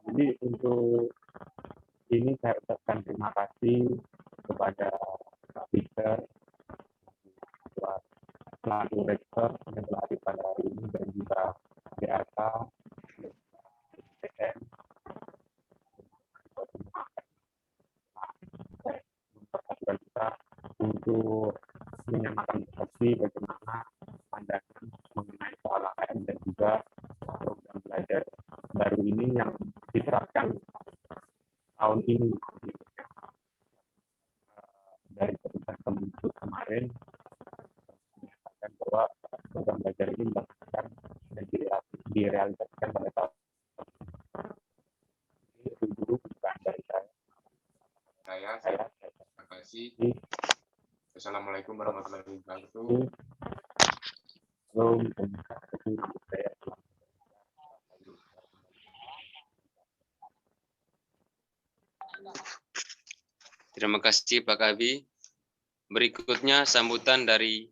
Jadi untuk ini saya ucapkan terima kasih kepada Pak Peter selaku rektor yang telah hadir pada hari ini dan juga BAK, PM, memperhatikan kita untuk menyamakan persepsi bagaimana pandangan mengenai soal AKM dan juga program belajar baru ini yang diterapkan tahun ini. Dari keputusan Kemendikbud kemarin menyatakan bahwa program belajar ini dilakukan dan direalisasikan pada tahun ini. Itu dulu bukan dari saya. Terima kasih. Assalamualaikum warahmatullahi wabarakatuh. Belum Terima kasih Pak Kabi. Berikutnya sambutan dari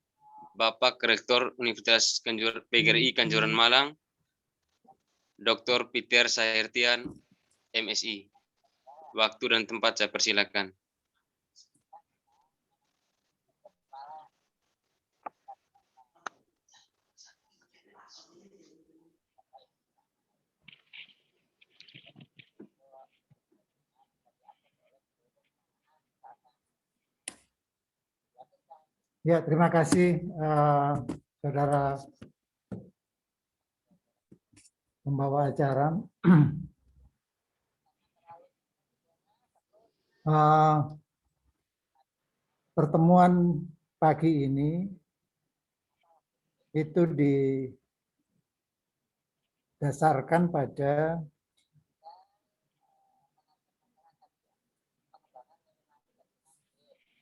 Bapak Rektor Universitas PGRI Kanjuran Malang, Dr. Peter Sahertian, MSI. Waktu dan tempat saya persilakan. Ya, terima kasih saudara pembawa acara. Pertemuan pagi ini itu didasarkan pada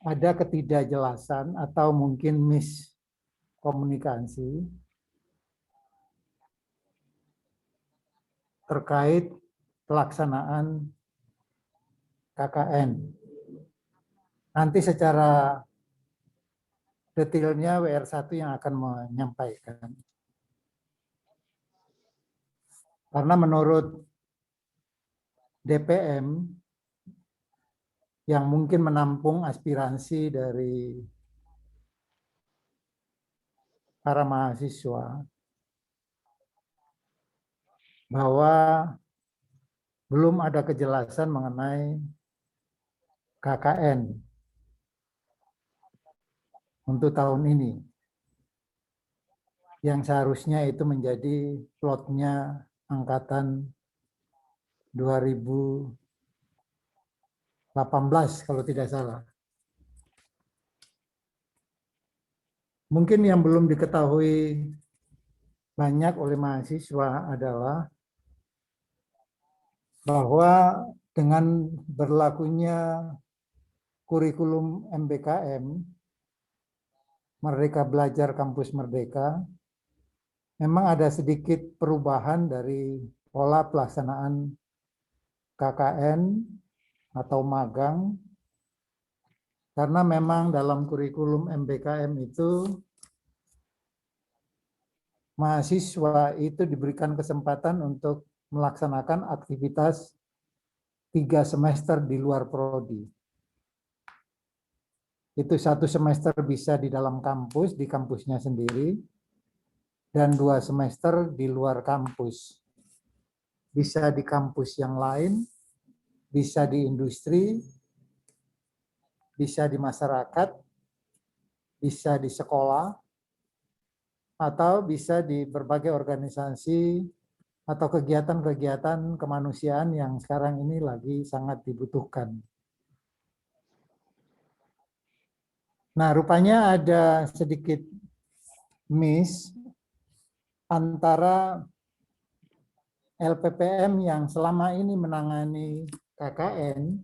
ada ketidakjelasan atau mungkin miskomunikasi terkait pelaksanaan KKN. Nanti secara detailnya WR1 yang akan menyampaikan. Karena menurut DPM yang mungkin menampung aspirasi dari para mahasiswa bahwa belum ada kejelasan mengenai KKN untuk tahun ini yang seharusnya itu menjadi plotnya angkatan 2018 kalau tidak salah. Mungkin yang belum diketahui banyak oleh mahasiswa adalah bahwa dengan berlakunya kurikulum MBKM, Merdeka Belajar Kampus Merdeka, memang ada sedikit perubahan dari pola pelaksanaan KKN atau magang, karena memang dalam kurikulum MBKM itu mahasiswa itu diberikan kesempatan untuk melaksanakan aktivitas 3 semester di luar prodi. Itu 1 semester bisa di dalam kampus, di kampusnya sendiri, dan 2 semester di luar kampus. Bisa di kampus yang lain, bisa di industri, bisa di masyarakat, bisa di sekolah, atau bisa di berbagai organisasi atau kegiatan-kegiatan kemanusiaan yang sekarang ini lagi sangat dibutuhkan. Nah, rupanya ada sedikit miss antara LPPM yang selama ini menangani KKN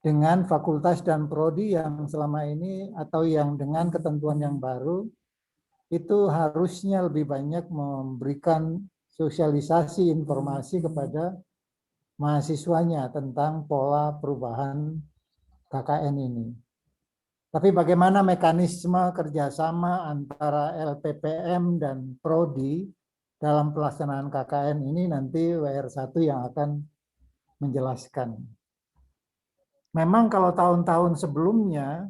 dengan fakultas dan prodi yang selama ini atau yang dengan ketentuan yang baru itu harusnya lebih banyak memberikan sosialisasi informasi kepada mahasiswanya tentang pola perubahan KKN ini. Tapi bagaimana mekanisme kerjasama antara LPPM dan Prodi dalam pelaksanaan KKN ini nanti WR1 yang akan menjelaskan. Memang kalau tahun-tahun sebelumnya,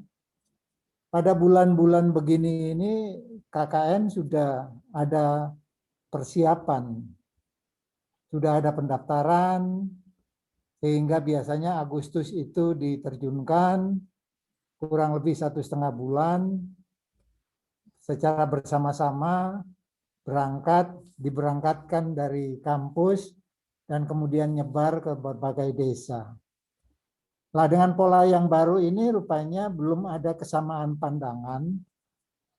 pada bulan-bulan begini ini KKN sudah ada persiapan, sudah ada pendaftaran, sehingga biasanya Agustus itu diterjunkan kurang lebih 1,5 bulan secara bersama-sama diberangkatkan dari kampus dan kemudian nyebar ke berbagai desa. Nah, dengan pola yang baru ini rupanya belum ada kesamaan pandangan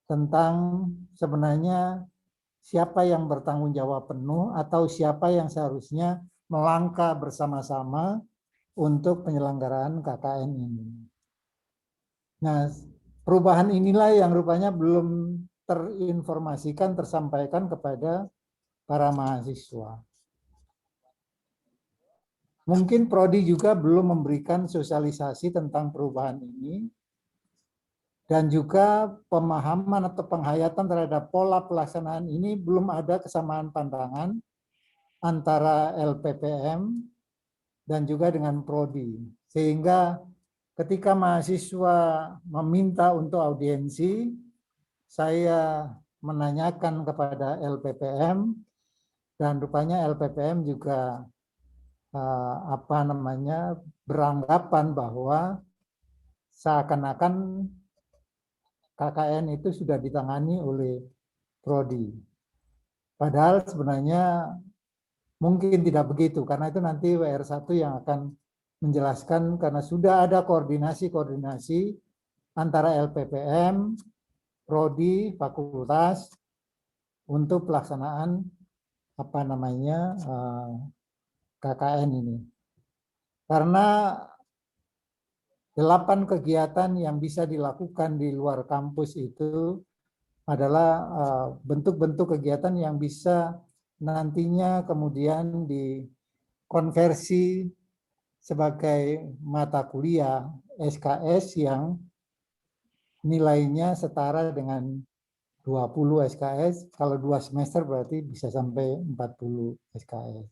tentang sebenarnya siapa yang bertanggung jawab penuh atau siapa yang seharusnya melangkah bersama-sama untuk penyelenggaraan KKN ini. Nah, perubahan inilah yang rupanya belum terinformasikan, tersampaikan kepada para mahasiswa. Mungkin Prodi juga belum memberikan sosialisasi tentang perubahan ini, dan juga pemahaman atau penghayatan terhadap pola pelaksanaan ini belum ada kesamaan pandangan antara LPPM dan juga dengan Prodi. Sehingga ketika mahasiswa meminta untuk audiensi, saya menanyakan kepada LPPM, dan rupanya LPPM juga beranggapan bahwa seakan-akan KKN itu sudah ditangani oleh Prodi. Padahal sebenarnya mungkin tidak begitu, karena itu nanti WR1 yang akan menjelaskan, karena sudah ada koordinasi antara LPPM, Prodi, fakultas untuk pelaksanaan KKN ini. Karena 8 kegiatan yang bisa dilakukan di luar kampus itu adalah bentuk-bentuk kegiatan yang bisa nantinya kemudian dikonversi sebagai mata kuliah SKS yang nilainya setara dengan 20 SKS. Kalau 2 semester berarti bisa sampai 40 SKS.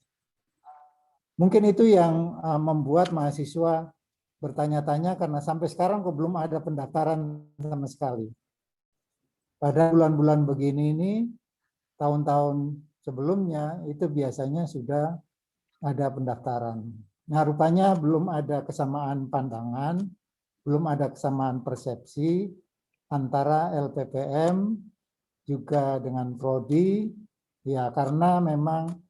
Mungkin itu yang membuat mahasiswa bertanya-tanya, karena sampai sekarang kok belum ada pendaftaran sama sekali. Pada bulan-bulan begini ini, tahun-tahun sebelumnya itu biasanya sudah ada pendaftaran. Nah, rupanya belum ada kesamaan pandangan, belum ada kesamaan persepsi antara LPPM juga dengan Prodi, ya karena memang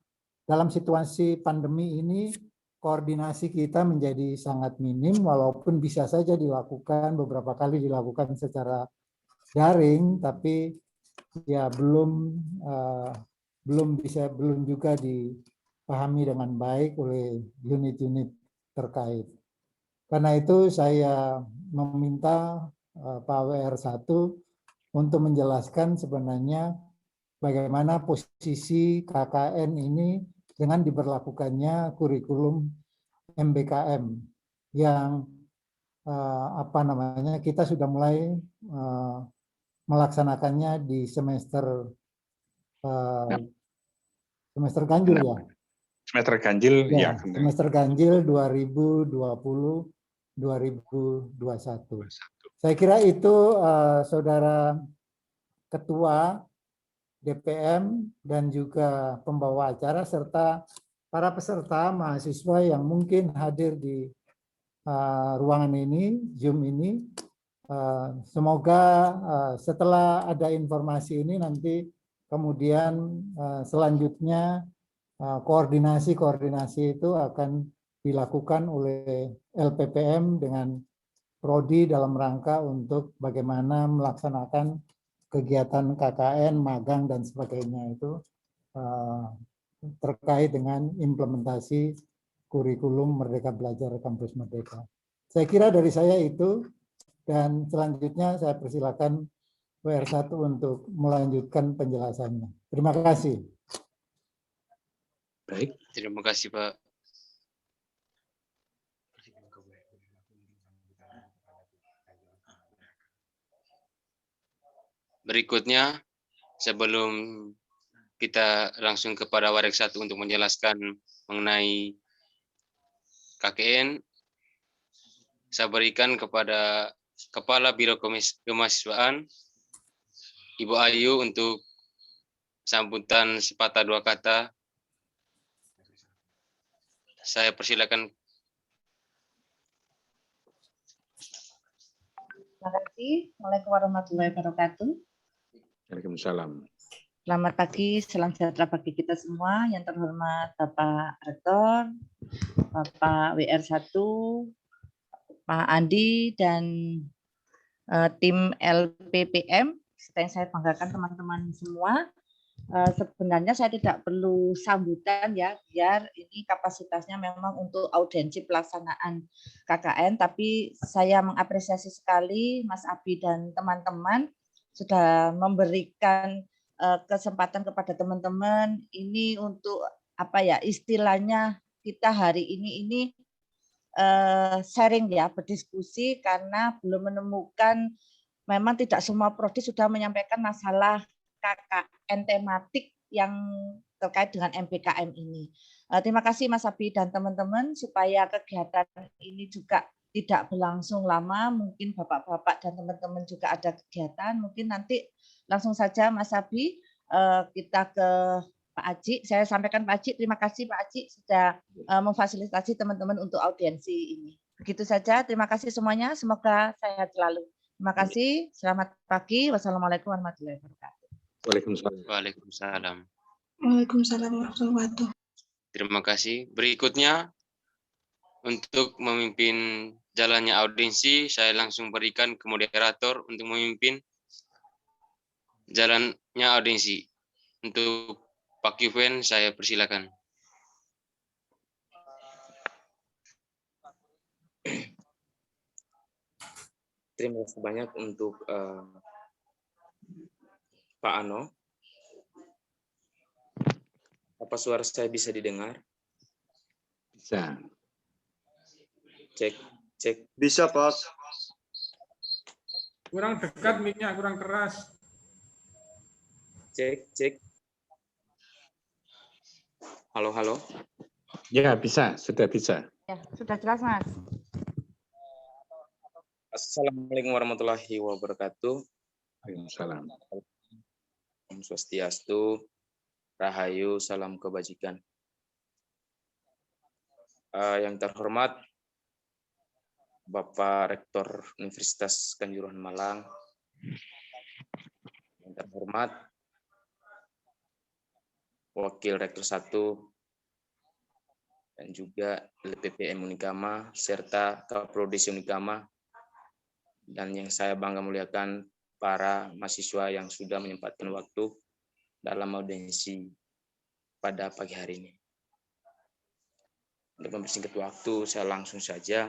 dalam situasi pandemi ini koordinasi kita menjadi sangat minim, walaupun bisa saja dilakukan, beberapa kali dilakukan secara daring, tapi ya belum juga dipahami dengan baik oleh unit-unit terkait. Karena itu saya meminta Pak WR1 untuk menjelaskan sebenarnya bagaimana posisi KKN ini dengan diberlakukannya kurikulum MBKM yang kita sudah mulai melaksanakannya di semester ganjil ya. Semester ganjil Ya, ya. semester ganjil 2020-2021. Saya kira itu Saudara Ketua DPM dan juga pembawa acara serta para peserta mahasiswa yang mungkin hadir di ruangan ini, Zoom ini. Semoga setelah ada informasi ini nanti kemudian selanjutnya koordinasi itu akan dilakukan oleh LPPM dengan Prodi dalam rangka untuk bagaimana melaksanakan kegiatan KKN, magang, dan sebagainya itu terkait dengan implementasi kurikulum Merdeka Belajar Kampus Merdeka. Saya kira dari saya itu, dan selanjutnya saya persilakan WR1 untuk melanjutkan penjelasannya. Terima kasih. Baik. Terima kasih, Pak. Berikutnya, sebelum kita langsung kepada Warek 1 untuk menjelaskan mengenai KKN. Saya berikan kepada Kepala Biro Kemahasiswaan, Ibu Ayu, untuk sambutan sepatah dua kata. Saya persilakan. Terima kasih. Assalamualaikum warahmatullahi wabarakatuh. Waalaikumsalam. Selamat pagi, salam sejahtera bagi kita semua. Yang terhormat Bapak Rektor, Bapak WR1, Pak Andi, dan tim LPPM. Yang saya banggakan teman-teman semua. Sebenarnya saya tidak perlu sambutan ya, biar ini kapasitasnya memang untuk audiensi pelaksanaan KKN, tapi saya mengapresiasi sekali Mas Abi dan teman-teman sudah memberikan kesempatan kepada teman-teman ini untuk apa ya, istilahnya kita hari ini sharing ya, berdiskusi, karena belum menemukan, memang tidak semua prodi sudah menyampaikan masalah KKN tematik yang terkait dengan MBKM ini. Terima kasih Mas Abi dan teman-teman, supaya kegiatan ini juga tidak berlangsung lama. Mungkin Bapak-bapak dan teman-teman juga ada kegiatan. Mungkin nanti langsung saja Mas Abi, kita ke Pak Aji. Saya sampaikan Pak Aji, terima kasih Pak Aji sudah memfasilitasi teman-teman untuk audiensi ini. Begitu saja, terima kasih semuanya. Semoga sehat selalu. Terima kasih. Selamat pagi. Wassalamualaikum warahmatullahi wabarakatuh. Waalaikumsalam. Waalaikumsalam. Waalaikumsalam warahmatullahi wabarakatuh. Terima kasih. Berikutnya, untuk memimpin jalannya audiensi, saya langsung berikan ke moderator untuk memimpin jalannya audiensi. Untuk Pak Yuven, saya persilakan. Terima kasih banyak untuk Pak Ano. Apa suara saya bisa didengar? Bisa. Cek, cek. Bisa, Pak. Kurang dekat mic-nya, kurang keras. Cek, cek. Halo, halo. Ya, bisa. Sudah bisa. Ya, sudah jelas Mas. Assalamualaikum warahmatullahi wabarakatuh. Waalaikumsalam. Om Swastiastu, Rahayu, salam kebajikan. Yang terhormat Bapak Rektor Universitas Kanjuruhan Malang, yang terhormat Wakil Rektor 1, dan juga LPPM Unikama, serta Kaprodisi Unikama, dan yang saya bangga muliakan para mahasiswa yang sudah menyempatkan waktu dalam audiensi pada pagi hari ini. Untuk mempersingkat waktu, saya langsung saja.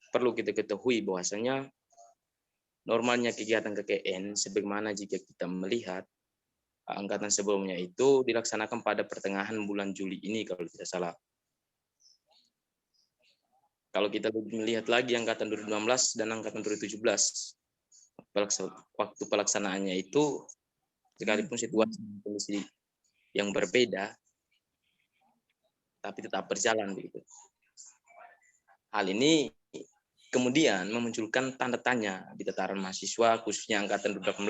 Perlu kita ketahui bahwasanya normalnya kegiatan KKN, sebagaimana jika kita melihat angkatan sebelumnya itu dilaksanakan pada pertengahan bulan Juli ini kalau tidak salah. Kalau kita melihat lagi angkatan 2016 dan angkatan 2017, waktu pelaksanaannya itu sekalipun situasi kondisi yang berbeda, tapi tetap berjalan begitu. Hal ini kemudian memunculkan tanda tanya di tataran mahasiswa, khususnya angkatan 2018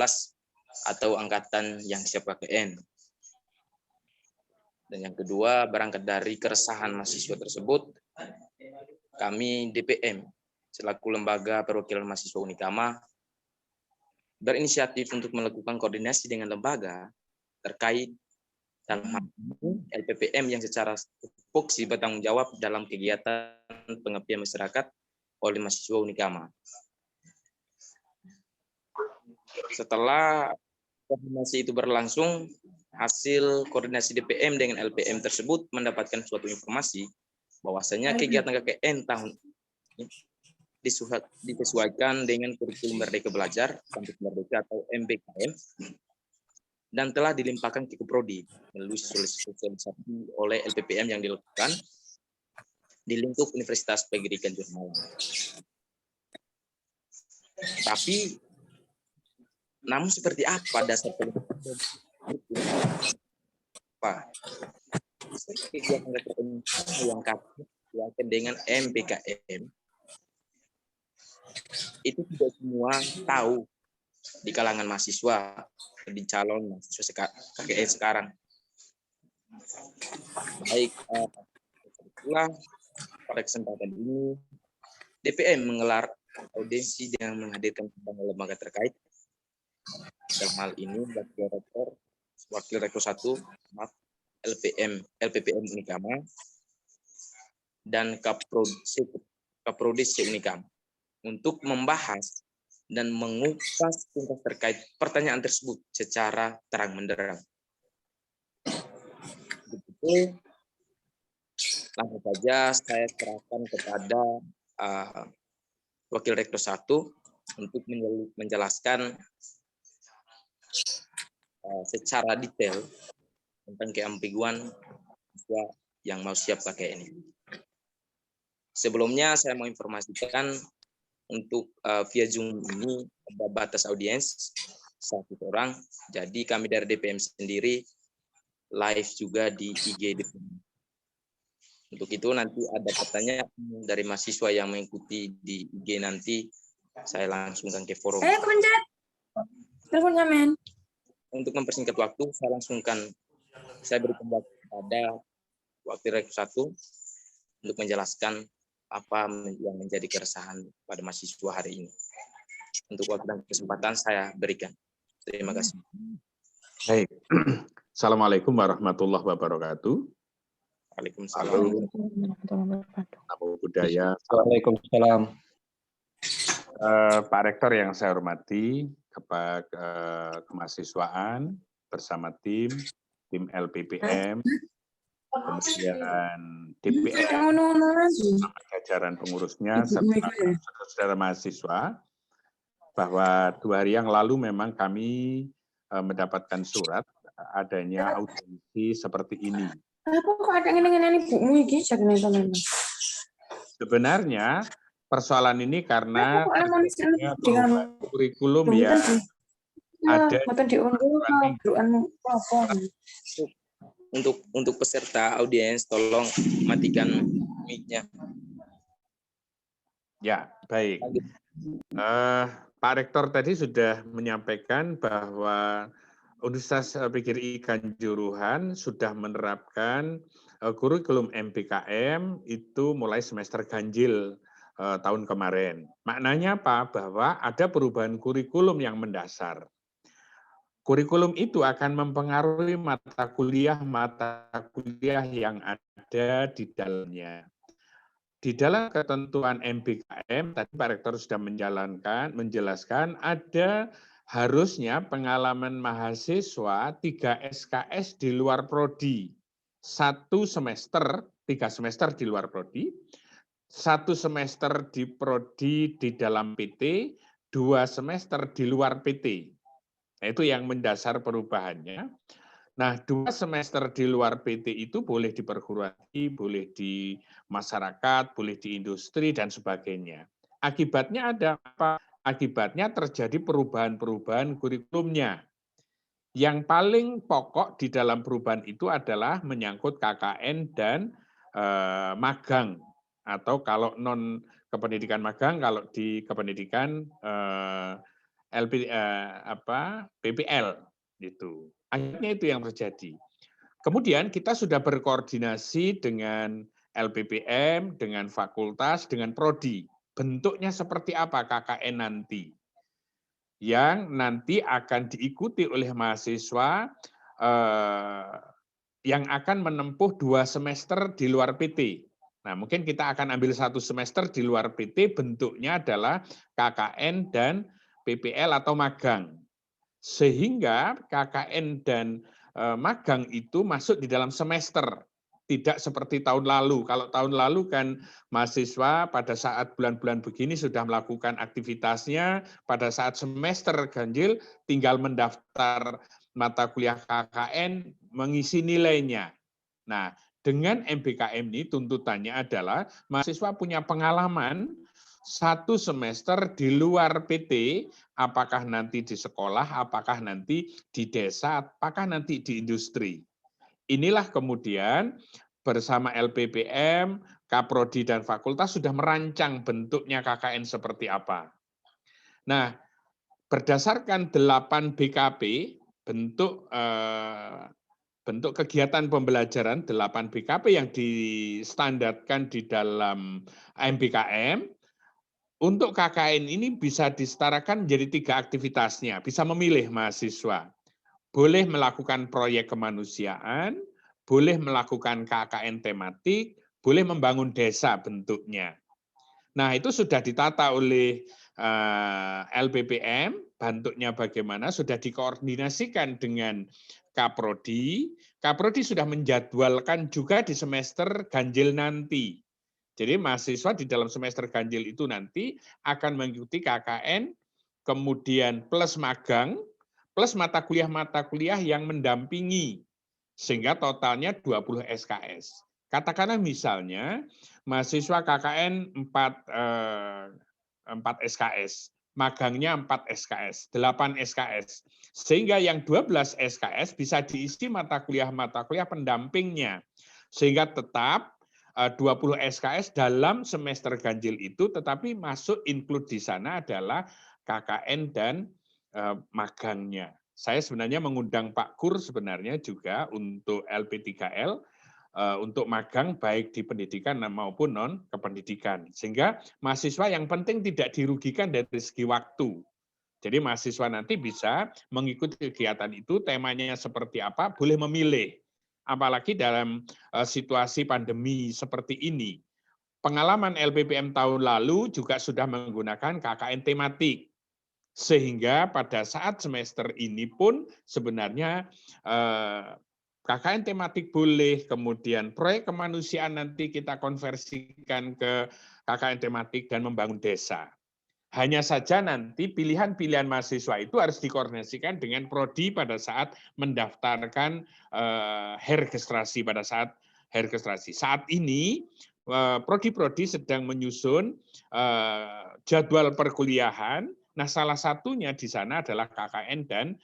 atau angkatan yang siap KKN. Dan yang kedua, berangkat dari keresahan mahasiswa tersebut, kami DPM selaku lembaga perwakilan mahasiswa Unikama berinisiatif untuk melakukan koordinasi dengan lembaga terkait dalam hal ini LPPM yang secara tupoksi bertanggung jawab dalam kegiatan pengabdian masyarakat oleh mahasiswa Unikama. Setelah koordinasi itu berlangsung, hasil koordinasi DPM dengan LPM tersebut mendapatkan suatu informasi bahwasanya kegiatan KKN tahun ini disesuaikan dengan kurikulum Merdeka Belajar Kampus Merdeka atau MBKM dan telah dilimpahkan ke Prodi melalui sosialisasi oleh LPPM yang dilakukan di lingkup Universitas PGRI Kanjuruhan Malang. Tapi namun seperti apa dasar Pak, kegiatan yang kaitan dengan MPKM itu tidak semua tahu di kalangan mahasiswa, di calon mahasiswa KKN sekarang. Baik, itulah pada kesempatan ini DPM menggelar audiensi dengan menghadirkan lembaga terkait. Dalam hal ini Wakil Rektor 1, LPPM Unikama, dan Kaprodis Unikama untuk membahas dan mengupas tuntas terkait pertanyaan tersebut secara terang benderang. Begitu, langsung saja saya serahkan kepada Wakil Rektor 1 untuk menjelaskan secara detail tentang keambiguan siswa yang mau siap KKN ini. Sebelumnya saya mau informasikan untuk via Zoom ini ada batas audiens 1 orang. Jadi kami dari DPM sendiri live juga di IG DPM. Untuk itu nanti ada pertanyaan dari mahasiswa yang mengikuti di IG nanti saya langsungkan ke forum. Kepencet. Teleponnya, men. Untuk mempersingkat waktu, saya berikan waktu kepada Wakil Rektor 1 untuk menjelaskan apa yang menjadi keresahan pada mahasiswa hari ini. Untuk waktu dan kesempatan saya berikan. Terima kasih. Baik. Assalamualaikum warahmatullahi wabarakatuh. Waalaikumsalam. Namo Buddhaya. Waalaikumsalam. Pak Rektor yang saya hormati, kemahasiswaan bersama tim LPPM, kemudian DPM, jajaran pengurusnya, serta saudara mahasiswa, bahwa 2 hari yang lalu memang kami mendapatkan surat adanya audiensi seperti ini. Sebenarnya persoalan ini karena kurikulum yang ada untuk peserta audiens tolong matikan mic-nya. Ya, baik. Pak Rektor tadi sudah menyampaikan bahwa Universitas PGRI Kanjuruhan sudah menerapkan kurikulum MPKM itu mulai semester ganjil tahun kemarin. Maknanya apa? Bahwa ada perubahan kurikulum yang mendasar. Kurikulum itu akan mempengaruhi mata kuliah yang ada di dalamnya. Di dalam ketentuan MPKM, tadi Pak Rektor sudah menjelaskan ada harusnya pengalaman mahasiswa 3 SKS di luar prodi. 1 semester, 3 semester di luar prodi, 1 semester di prodi di dalam PT, 2 semester di luar PT. Nah, itu yang mendasar perubahannya. Nah, 2 semester di luar PT itu boleh di perguruan tinggi, boleh di masyarakat, boleh di industri, dan sebagainya. Akibatnya ada apa? Akibatnya terjadi perubahan-perubahan kurikulumnya. Yang paling pokok di dalam perubahan itu adalah menyangkut KKN dan magang. Atau kalau non kependidikan magang, kalau di kependidikan PPL gitu. Akhirnya itu yang terjadi. Kemudian kita sudah berkoordinasi dengan LPPM, dengan fakultas, dengan prodi. Bentuknya seperti apa KKN nanti? Yang nanti akan diikuti oleh mahasiswa yang akan menempuh 2 semester di luar PT. Nah, mungkin kita akan ambil 1 semester di luar PT, bentuknya adalah KKN dan PPL atau magang. Sehingga KKN dan magang itu masuk di dalam semester. Tidak seperti tahun lalu. Kalau tahun lalu kan mahasiswa pada saat bulan-bulan begini sudah melakukan aktivitasnya, pada saat semester ganjil tinggal mendaftar mata kuliah KKN, mengisi nilainya. Nah, dengan MPKM ini tuntutannya adalah mahasiswa punya pengalaman 1 semester di luar PT, apakah nanti di sekolah, apakah nanti di desa, apakah nanti di industri. Inilah kemudian bersama LPPM, Kaprodi dan fakultas sudah merancang bentuknya KKN seperti apa. Nah, berdasarkan 8 BKP, bentuk kegiatan pembelajaran 8 BKP yang distandarkan di dalam MBKM, untuk KKN ini bisa disetarakan menjadi 3 aktivitasnya, bisa memilih mahasiswa. Boleh melakukan proyek kemanusiaan, boleh melakukan KKN tematik, boleh membangun desa bentuknya. Nah, itu sudah ditata oleh LPPM, bentuknya bagaimana, sudah dikoordinasikan dengan Kaprodi. Kaprodi sudah menjadwalkan juga di semester ganjil nanti. Jadi mahasiswa di dalam semester ganjil itu nanti akan mengikuti KKN, kemudian plus magang, plus mata kuliah yang mendampingi, sehingga totalnya 20 SKS. Katakanlah misalnya mahasiswa KKN 4 SKS, magangnya 4 SKS, 8 SKS. Sehingga yang 12 SKS bisa diisi mata kuliah pendampingnya. Sehingga tetap 20 SKS dalam semester ganjil itu, tetapi masuk include di sana adalah KKN dan magangnya. Saya sebenarnya mengundang Pak Kur sebenarnya juga untuk LP3L, untuk magang baik di pendidikan maupun non-kependidikan. Sehingga mahasiswa yang penting tidak dirugikan dari segi waktu. Jadi mahasiswa nanti bisa mengikuti kegiatan itu, temanya seperti apa, boleh memilih. Apalagi dalam situasi pandemi seperti ini. Pengalaman LPPM tahun lalu juga sudah menggunakan KKN tematik. Sehingga pada saat semester ini pun sebenarnya KKN tematik boleh, kemudian proyek kemanusiaan nanti kita konversikan ke KKN tematik dan membangun desa. Hanya saja nanti pilihan-pilihan mahasiswa itu harus dikoordinasikan dengan prodi pada saat mendaftarkan registrasi, pada saat registrasi. Saat ini prodi-prodi sedang menyusun jadwal perkuliahan. Nah, salah satunya di sana adalah KKN dan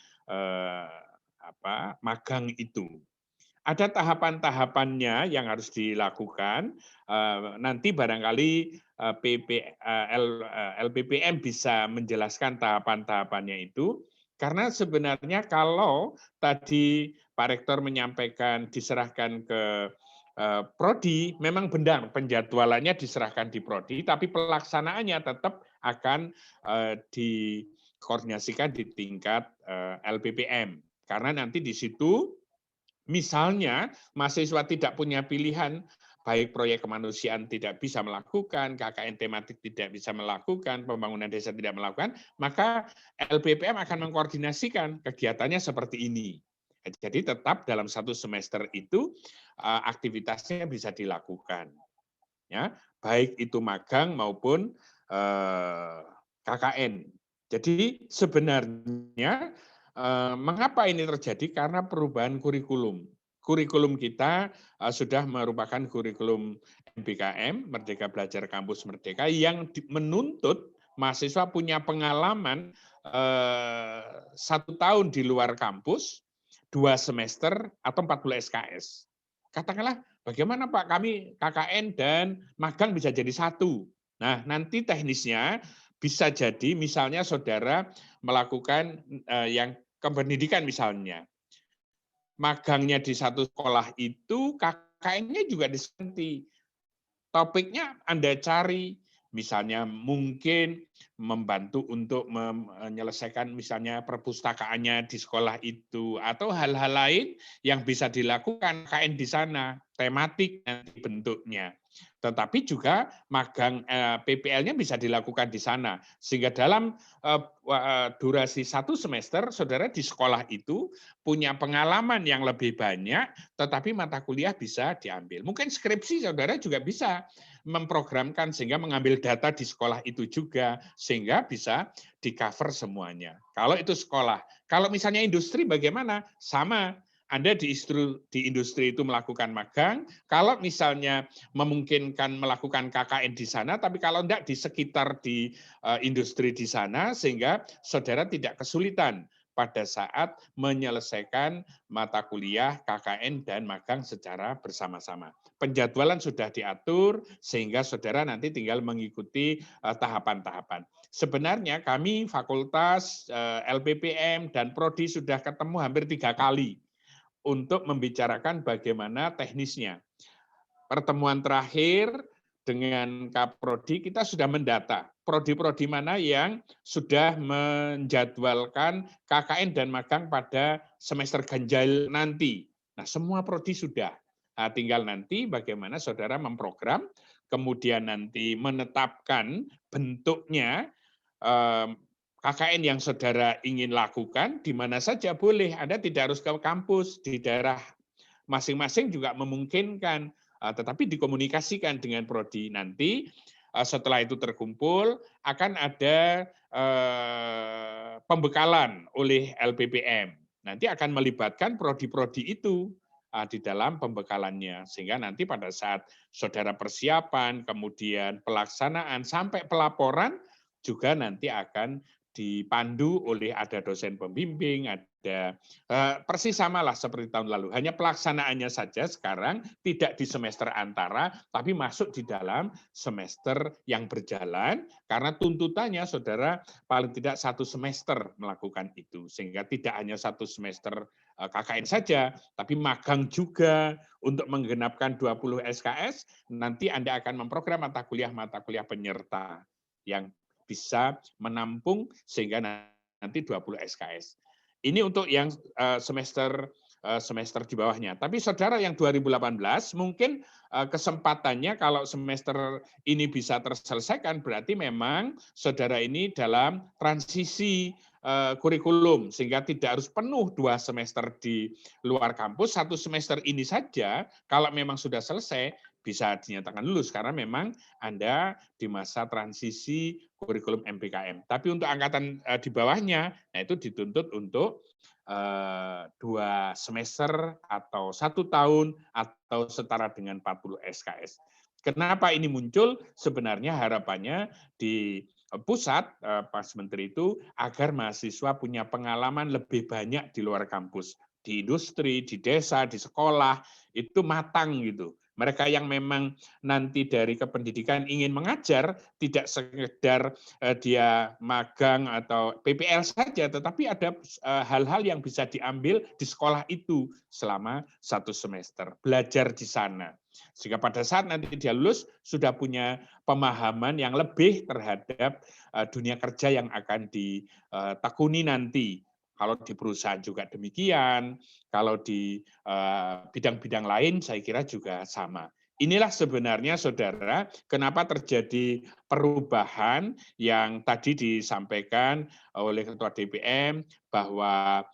magang itu. Ada tahapan-tahapannya yang harus dilakukan. Nanti barangkali LPPM bisa menjelaskan tahapan-tahapannya itu. Karena sebenarnya kalau tadi Pak Rektor menyampaikan diserahkan ke prodi, memang benar penjadwalannya diserahkan di prodi, tapi pelaksanaannya tetap akan dikoordinasikan di tingkat LPPM. Karena nanti di situ misalnya mahasiswa tidak punya pilihan, baik proyek kemanusiaan tidak bisa melakukan, KKN tematik tidak bisa melakukan, pembangunan desa tidak melakukan, maka LPPM akan mengkoordinasikan kegiatannya seperti ini. Jadi tetap dalam 1 semester itu aktivitasnya bisa dilakukan, ya, baik itu magang maupun KKN. Jadi sebenarnya mengapa ini terjadi? Karena perubahan kurikulum. Kurikulum kita sudah merupakan kurikulum MBKM, Merdeka Belajar Kampus Merdeka, yang menuntut mahasiswa punya pengalaman 1 tahun di luar kampus, 2 semester, atau 40 SKS. Katakanlah, bagaimana Pak, kami KKN dan magang bisa jadi 1. Nah, nanti teknisnya bisa jadi misalnya saudara melakukan yang kependidikan misalnya. Magangnya di 1 sekolah itu, KKN-nya juga diganti. Topiknya Anda cari, misalnya mungkin membantu untuk menyelesaikan misalnya perpustakaannya di sekolah itu, atau hal-hal lain yang bisa dilakukan KKN di sana, tematik nanti bentuknya. Tetapi juga magang PPL-nya bisa dilakukan di sana. Sehingga dalam durasi 1 semester, saudara di sekolah itu punya pengalaman yang lebih banyak, tetapi mata kuliah bisa diambil. Mungkin skripsi saudara juga bisa memprogramkan sehingga mengambil data di sekolah itu juga, sehingga bisa di-cover semuanya. Kalau itu sekolah. Kalau misalnya industri bagaimana? Sama. Anda di industri itu melakukan magang, kalau misalnya memungkinkan melakukan KKN di sana, tapi kalau enggak di sekitar di industri di sana, sehingga saudara tidak kesulitan pada saat menyelesaikan mata kuliah, KKN, dan magang secara bersama-sama. Penjadwalan sudah diatur, sehingga saudara nanti tinggal mengikuti tahapan-tahapan. Sebenarnya kami fakultas, LPPM, dan Prodi sudah ketemu hampir 3 kali untuk membicarakan bagaimana teknisnya. Pertemuan terakhir dengan Kaprodi kita sudah mendata prodi-prodi mana yang sudah menjadwalkan KKN dan magang pada semester ganjil nanti. Nah, semua prodi sudah. Nah, tinggal nanti bagaimana saudara memprogram, kemudian nanti menetapkan bentuknya, KKN yang saudara ingin lakukan, di mana saja boleh. Anda tidak harus ke kampus, di daerah masing-masing juga memungkinkan, tetapi dikomunikasikan dengan prodi. Nanti setelah itu terkumpul, akan ada pembekalan oleh LPPM. Nanti akan melibatkan prodi-prodi itu di dalam pembekalannya. Sehingga nanti pada saat saudara persiapan, kemudian pelaksanaan, sampai pelaporan, juga nanti akan dipandu oleh ada dosen pembimbing, ada persis samalah seperti tahun lalu. Hanya pelaksanaannya saja sekarang tidak di semester antara, tapi masuk di dalam semester yang berjalan, karena tuntutannya saudara paling tidak 1 semester melakukan itu. Sehingga tidak hanya 1 semester KKN saja, tapi magang juga untuk menggenapkan 20 SKS, nanti Anda akan memprogram mata kuliah penyerta yang bisa menampung sehingga nanti 20 SKS. Ini untuk yang semester di bawahnya. Tapi saudara yang 2018 mungkin kesempatannya kalau semester ini bisa terselesaikan, berarti memang saudara ini dalam transisi kurikulum, sehingga tidak harus penuh 2 semester di luar kampus, 1 semester ini saja kalau memang sudah selesai bisa dinyatakan lulus, karena memang Anda di masa transisi kurikulum MPKM. Tapi untuk angkatan di bawahnya, nah itu dituntut untuk 2 semester atau 1 tahun atau setara dengan 40 SKS. Kenapa ini muncul? Sebenarnya harapannya di pusat, Pak Menteri, itu agar mahasiswa punya pengalaman lebih banyak di luar kampus. Di industri, di desa, di sekolah, itu matang gitu. Mereka yang memang nanti dari kependidikan ingin mengajar, tidak sekedar dia magang atau PPL saja, tetapi ada hal-hal yang bisa diambil di sekolah itu selama 1 semester, belajar di sana. Sehingga pada saat nanti dia lulus, sudah punya pemahaman yang lebih terhadap dunia kerja yang akan ditekuni nanti. Kalau di perusahaan juga demikian, kalau di bidang-bidang lain saya kira juga sama. Inilah sebenarnya saudara, kenapa terjadi perubahan yang tadi disampaikan oleh Ketua DPM, bahwa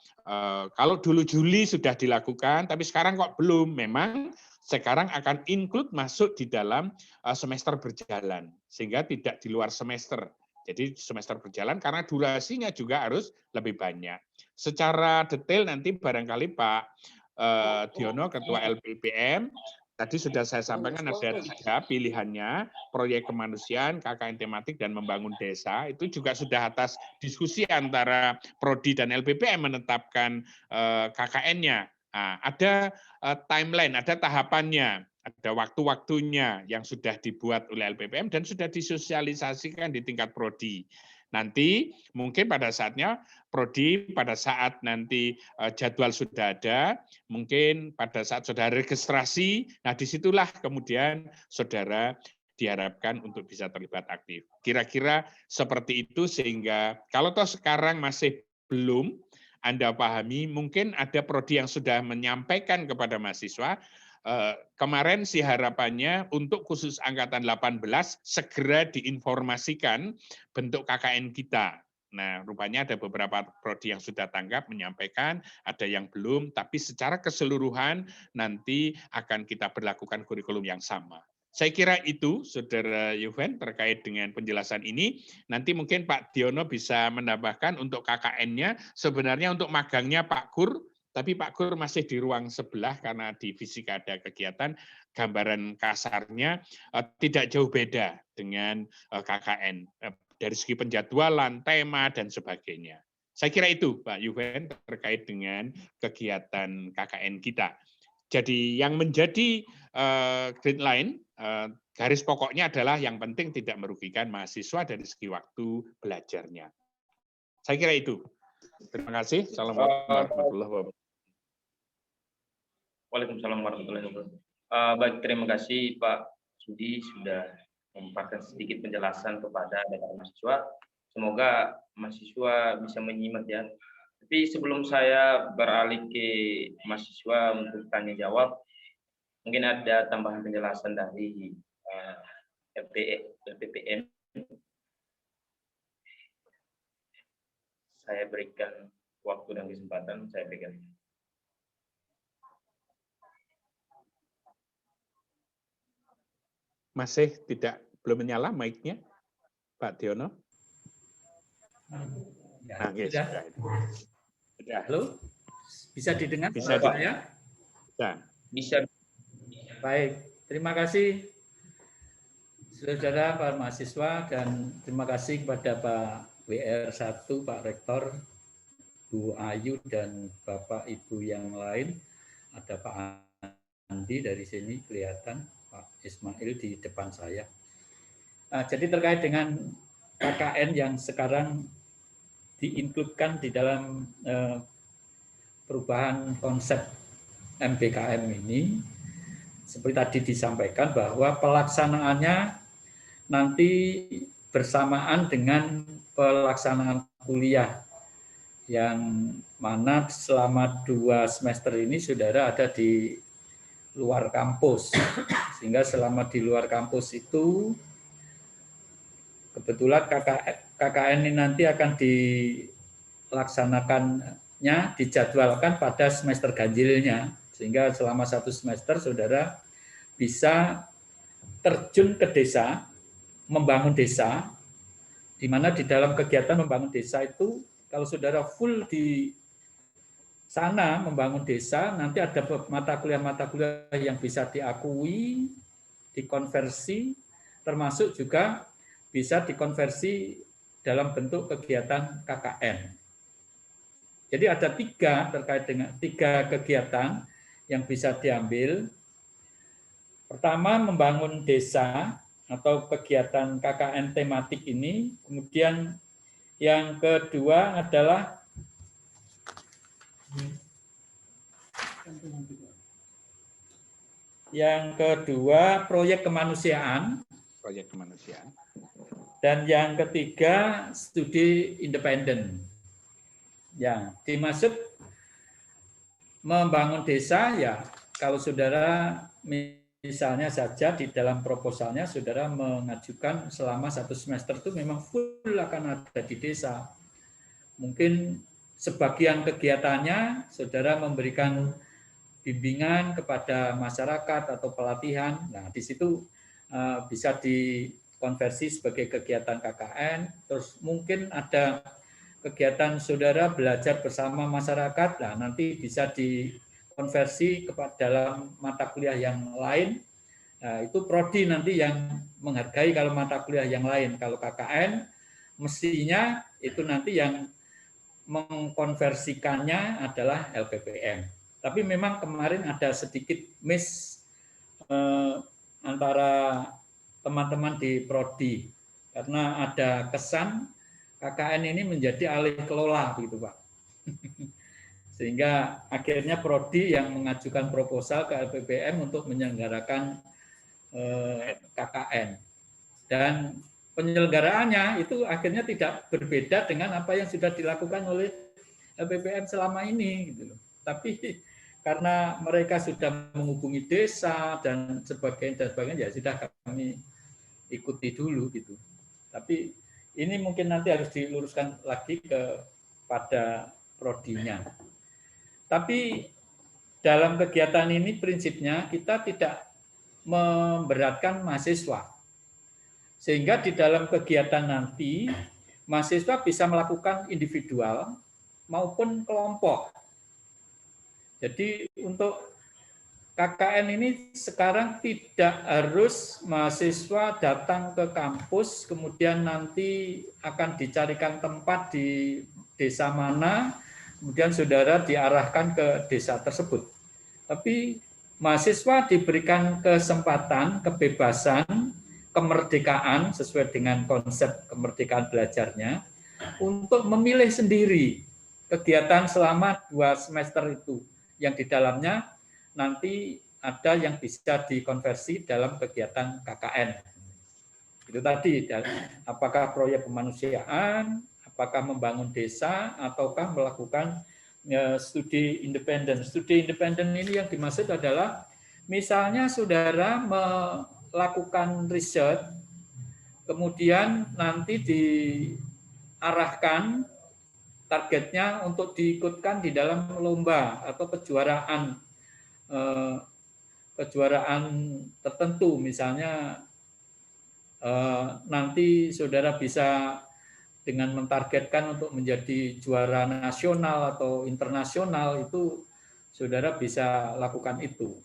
kalau dulu Juli sudah dilakukan, tapi sekarang kok belum. Memang sekarang akan include masuk di dalam semester berjalan, sehingga tidak di luar semester. Jadi semester berjalan karena durasinya juga harus lebih banyak. Secara detail nanti barangkali Pak Diono, Ketua LPPM, tadi sudah saya sampaikan ada 3 pilihannya, proyek kemanusiaan, KKN tematik, dan membangun desa. Itu juga sudah atas diskusi antara Prodi dan LPPM menetapkan KKN-nya. Nah, ada timeline, ada tahapannya, ada waktu-waktunya yang sudah dibuat oleh LPPM dan sudah disosialisasikan di tingkat prodi. Nanti mungkin pada saatnya prodi, pada saat nanti jadwal sudah ada, mungkin pada saat saudara registrasi, nah disitulah kemudian saudara diharapkan untuk bisa terlibat aktif. Kira-kira seperti itu, sehingga kalau toh sekarang masih belum Anda pahami, mungkin ada prodi yang sudah menyampaikan kepada mahasiswa, kemarin sih harapannya untuk khusus angkatan 18 segera diinformasikan bentuk KKN kita. Nah, rupanya ada beberapa prodi yang sudah tanggap menyampaikan, ada yang belum, tapi secara keseluruhan nanti akan kita berlakukan kurikulum yang sama. Saya kira itu, Saudara Yuven, terkait dengan penjelasan ini. Nanti mungkin Pak Diono bisa menambahkan untuk KKN-nya, sebenarnya untuk magangnya Pak Kur, Tapi Pak Gur masih di ruang sebelah karena di fisika ada kegiatan. Gambaran kasarnya tidak jauh beda dengan KKN dari segi penjadwalan, tema, dan sebagainya. Saya kira itu, Pak Yuven, terkait dengan kegiatan KKN kita. Jadi yang menjadi guideline, garis pokoknya adalah yang penting tidak merugikan mahasiswa dari segi waktu belajarnya. Saya kira itu. Terima kasih. Assalamualaikum warahmatullahi wabarakatuh. Waalaikumsalam warahmatullahi wabarakatuh. Baik, terima kasih Pak Sudi sudah memberikan sedikit penjelasan kepada anak mahasiswa. Semoga mahasiswa bisa menyimak ya. Tapi sebelum saya beralih ke mahasiswa untuk tanya jawab, mungkin ada tambahan penjelasan dari LPPM. Saya berikan waktu dan kesempatan, saya berikan. Masih belum menyala mic-nya, Pak Diono? Ya, Sudah. Halo, bisa didengar? Bisa, Pak ya? Bisa. Baik, terima kasih saudara para mahasiswa dan terima kasih kepada Pak WR1, Pak Rektor, Bu Ayu dan Bapak Ibu yang lain. Ada Pak Andi dari sini kelihatan, Pak Ismail di depan saya. Jadi terkait dengan KKN yang sekarang diinkludkan di dalam perubahan konsep MBKM ini, seperti tadi disampaikan bahwa pelaksanaannya nanti bersamaan dengan pelaksanaan kuliah yang mana selama 2 semester ini saudara ada di luar kampus, sehingga selama di luar kampus itu kebetulan KKN ini nanti akan dilaksanakannya, dijadwalkan pada semester ganjilnya, sehingga selama 1 semester saudara bisa terjun ke desa, membangun desa, di mana di dalam kegiatan membangun desa itu, kalau saudara full di sana membangun desa, nanti ada mata kuliah yang bisa diakui, dikonversi, termasuk juga bisa dikonversi dalam bentuk kegiatan KKN. Jadi ada 3 terkait dengan 3 kegiatan yang bisa diambil. Pertama, membangun desa atau kegiatan KKN tematik ini. Kemudian yang kedua adalah proyek kemanusiaan. Proyek kemanusiaan. Dan yang ketiga, studi independen. Ya, dimaksud membangun desa ya, kalau saudara misalnya saja di dalam proposalnya saudara mengajukan selama 1 semester itu memang full akan ada di desa. Mungkin sebagian kegiatannya saudara memberikan bimbingan kepada masyarakat atau pelatihan. Nah, di situ bisa dikonversi sebagai kegiatan KKN. Terus mungkin ada kegiatan saudara belajar bersama masyarakat. Nah, nanti bisa dikonversi kepada dalam mata kuliah yang lain. Nah, itu prodi nanti yang menghargai kalau mata kuliah yang lain. Kalau KKN mestinya itu nanti yang mengkonversikannya adalah LPPM. Tapi memang kemarin ada sedikit miss antara teman-teman di prodi karena ada kesan KKN ini menjadi alih kelola begitu Pak. Sehingga akhirnya prodi yang mengajukan proposal ke LPPM untuk menyelenggarakan KKN. Dan penyelenggaraannya itu akhirnya tidak berbeda dengan apa yang sudah dilakukan oleh LPPM selama ini gitu loh. Tapi karena mereka sudah menghubungi desa dan sebagainya ya sudah kami ikuti dulu gitu. Tapi ini mungkin nanti harus diluruskan lagi kepada prodinya. Tapi dalam kegiatan ini prinsipnya kita tidak memberatkan mahasiswa. Sehingga di dalam kegiatan nanti mahasiswa bisa melakukan individual maupun kelompok. Jadi untuk KKN ini sekarang tidak harus mahasiswa datang ke kampus, kemudian nanti akan dicarikan tempat di desa mana, kemudian saudara diarahkan ke desa tersebut. Tapi mahasiswa diberikan kesempatan, kebebasan, kemerdekaan sesuai dengan konsep kemerdekaan belajarnya untuk memilih sendiri kegiatan selama 2 semester itu, yang di dalamnya nanti ada yang bisa dikonversi dalam kegiatan KKN. Itu tadi, apakah proyek kemanusiaan, apakah membangun desa, ataukah melakukan studi independen. Studi independen ini yang dimaksud adalah, misalnya saudara melakukan riset, kemudian nanti diarahkan targetnya untuk diikutkan di dalam lomba atau kejuaraan tertentu, misalnya nanti saudara bisa dengan mentargetkan untuk menjadi juara nasional atau internasional, itu saudara bisa lakukan itu.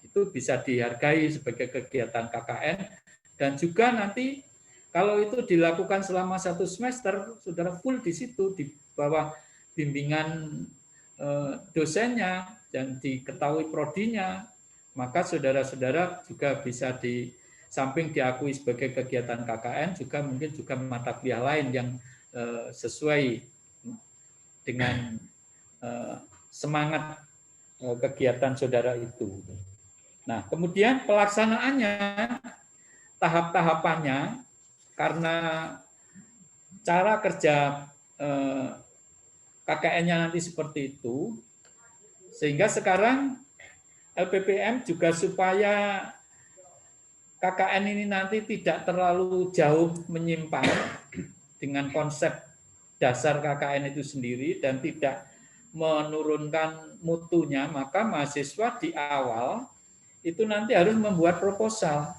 Itu bisa dihargai sebagai kegiatan KKN, dan juga nanti kalau itu dilakukan selama 1 semester, saudara full di situ di bawah bimbingan dosennya dan diketahui prodinya, maka saudara-saudara juga bisa di samping diakui sebagai kegiatan KKN, juga mungkin juga mata kuliah lain yang sesuai dengan semangat kegiatan saudara itu. Nah, kemudian pelaksanaannya, tahap-tahapannya, karena cara kerja KKN-nya nanti seperti itu, sehingga sekarang LPPM juga supaya KKN ini nanti tidak terlalu jauh menyimpang dengan konsep dasar KKN itu sendiri dan tidak menurunkan mutunya, maka mahasiswa di awal itu nanti harus membuat proposal.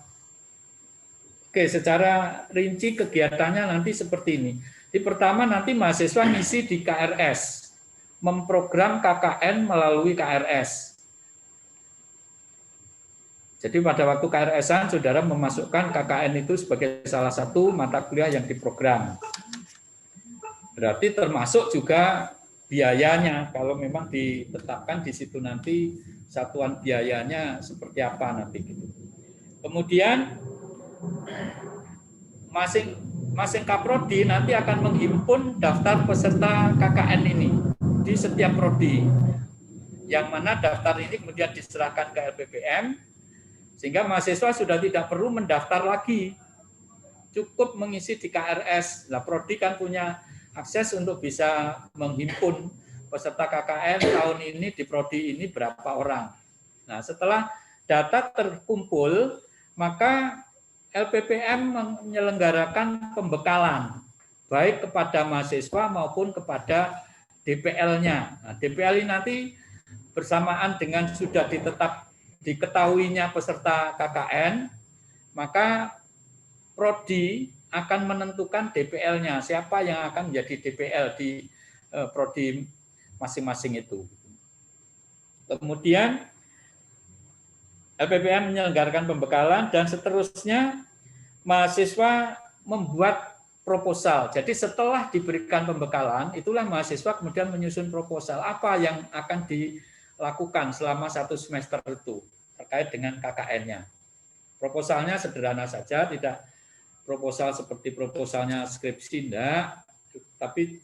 Oke, secara rinci kegiatannya nanti seperti ini. Di pertama nanti mahasiswa ngisi di KRS, memprogram KKN melalui KRS. Jadi pada waktu KRS-an saudara memasukkan KKN itu sebagai salah satu mata kuliah yang diprogram. Berarti termasuk juga biayanya, kalau memang ditetapkan di situ nanti satuan biayanya seperti apa nanti gitu. Kemudian masing kaprodi nanti akan menghimpun daftar peserta KKN ini di setiap prodi, yang mana daftar ini kemudian diserahkan ke LPPM, sehingga mahasiswa sudah tidak perlu mendaftar lagi, cukup mengisi di KRS. Nah, prodi kan punya akses untuk bisa menghimpun peserta KKN tahun ini di prodi ini berapa orang. Nah, setelah data terkumpul, maka LPPM menyelenggarakan pembekalan, baik kepada mahasiswa maupun kepada DPL-nya. Nah, DPL ini nanti bersamaan dengan sudah diketahuinya peserta KKN, maka prodi akan menentukan DPL-nya, siapa yang akan menjadi DPL di prodi masing-masing itu. Kemudian LPPM menyelenggarakan pembekalan dan seterusnya mahasiswa membuat proposal. Jadi setelah diberikan pembekalan, itulah mahasiswa kemudian menyusun proposal apa yang akan dilakukan selama 1 semester itu terkait dengan KKN-nya. Proposalnya sederhana saja, tidak proposal seperti proposalnya skripsi, enggak. Tapi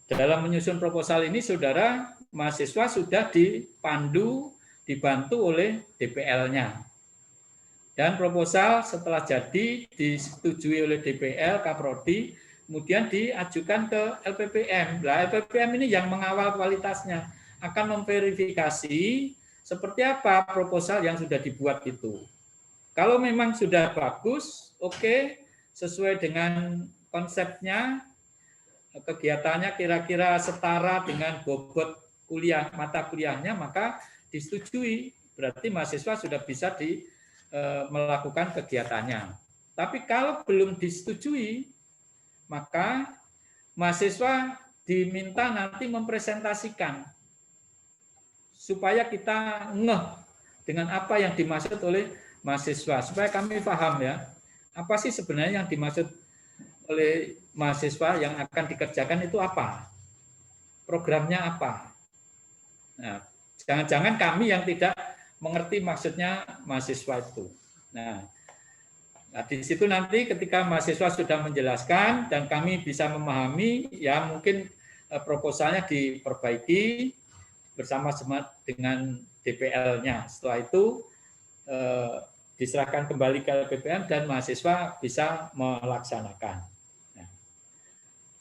dalam menyusun proposal ini, saudara mahasiswa sudah dibantu oleh DPL-nya. Dan proposal setelah jadi disetujui oleh DPL, Kaprodi, kemudian diajukan ke LPPM. Nah, LPPM ini yang mengawal kualitasnya, akan memverifikasi seperti apa proposal yang sudah dibuat itu. Kalau memang sudah bagus, oke, sesuai dengan konsepnya, kegiatannya kira-kira setara dengan bobot kuliah, mata kuliahnya, maka disetujui. Berarti mahasiswa sudah bisa melakukan kegiatannya. Tapi kalau belum disetujui, maka mahasiswa diminta nanti mempresentasikan supaya kita ngeh dengan apa yang dimaksud oleh mahasiswa, supaya kami paham ya, apa sih sebenarnya yang dimaksud oleh mahasiswa yang akan dikerjakan itu apa, programnya apa. Nah, jangan-jangan kami yang tidak mengerti maksudnya mahasiswa itu. Nah, di situ nanti ketika mahasiswa sudah menjelaskan dan kami bisa memahami, ya mungkin proposalnya diperbaiki bersama-sama dengan DPL-nya. Setelah itu diserahkan kembali ke LPPM dan mahasiswa bisa melaksanakan. Nah,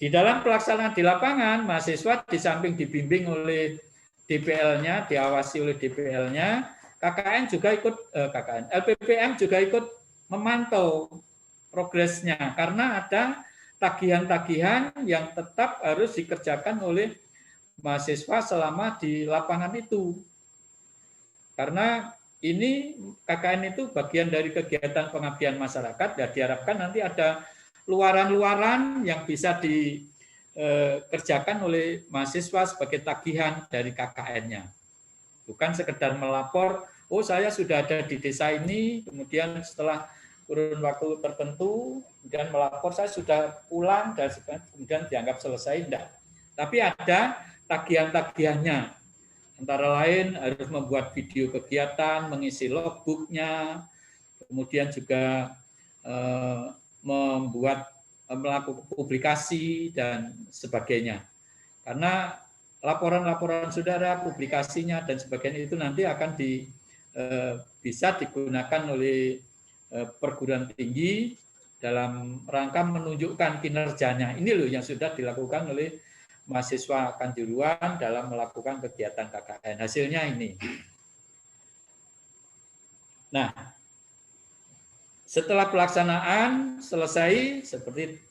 di dalam pelaksanaan di lapangan, mahasiswa di samping dibimbing oleh DPL-nya, diawasi oleh DPL-nya, KKN juga ikut, LPPM juga ikut memantau progresnya, karena ada tagihan-tagihan yang tetap harus dikerjakan oleh mahasiswa selama di lapangan itu. Karena ini KKN itu bagian dari kegiatan pengabdian masyarakat, ya diharapkan nanti ada luaran-luaran yang bisa dikerjakan oleh mahasiswa sebagai tagihan dari KKN-nya. Bukan sekedar melapor, oh saya sudah ada di desa ini, kemudian setelah kurun waktu tertentu, kemudian melapor saya sudah pulang, dan kemudian dianggap selesai, enggak. Tapi ada tagihan-tagihannya. Antara lain harus membuat video kegiatan, mengisi logbooknya, kemudian juga melakukan publikasi, dan sebagainya. Karena laporan-laporan saudara, publikasinya, dan sebagainya itu nanti akan bisa digunakan oleh perguruan tinggi dalam rangka menunjukkan kinerjanya. Ini loh yang sudah dilakukan oleh mahasiswa Kanjuruhan dalam melakukan kegiatan KKN. Hasilnya ini. Nah, setelah pelaksanaan selesai, seperti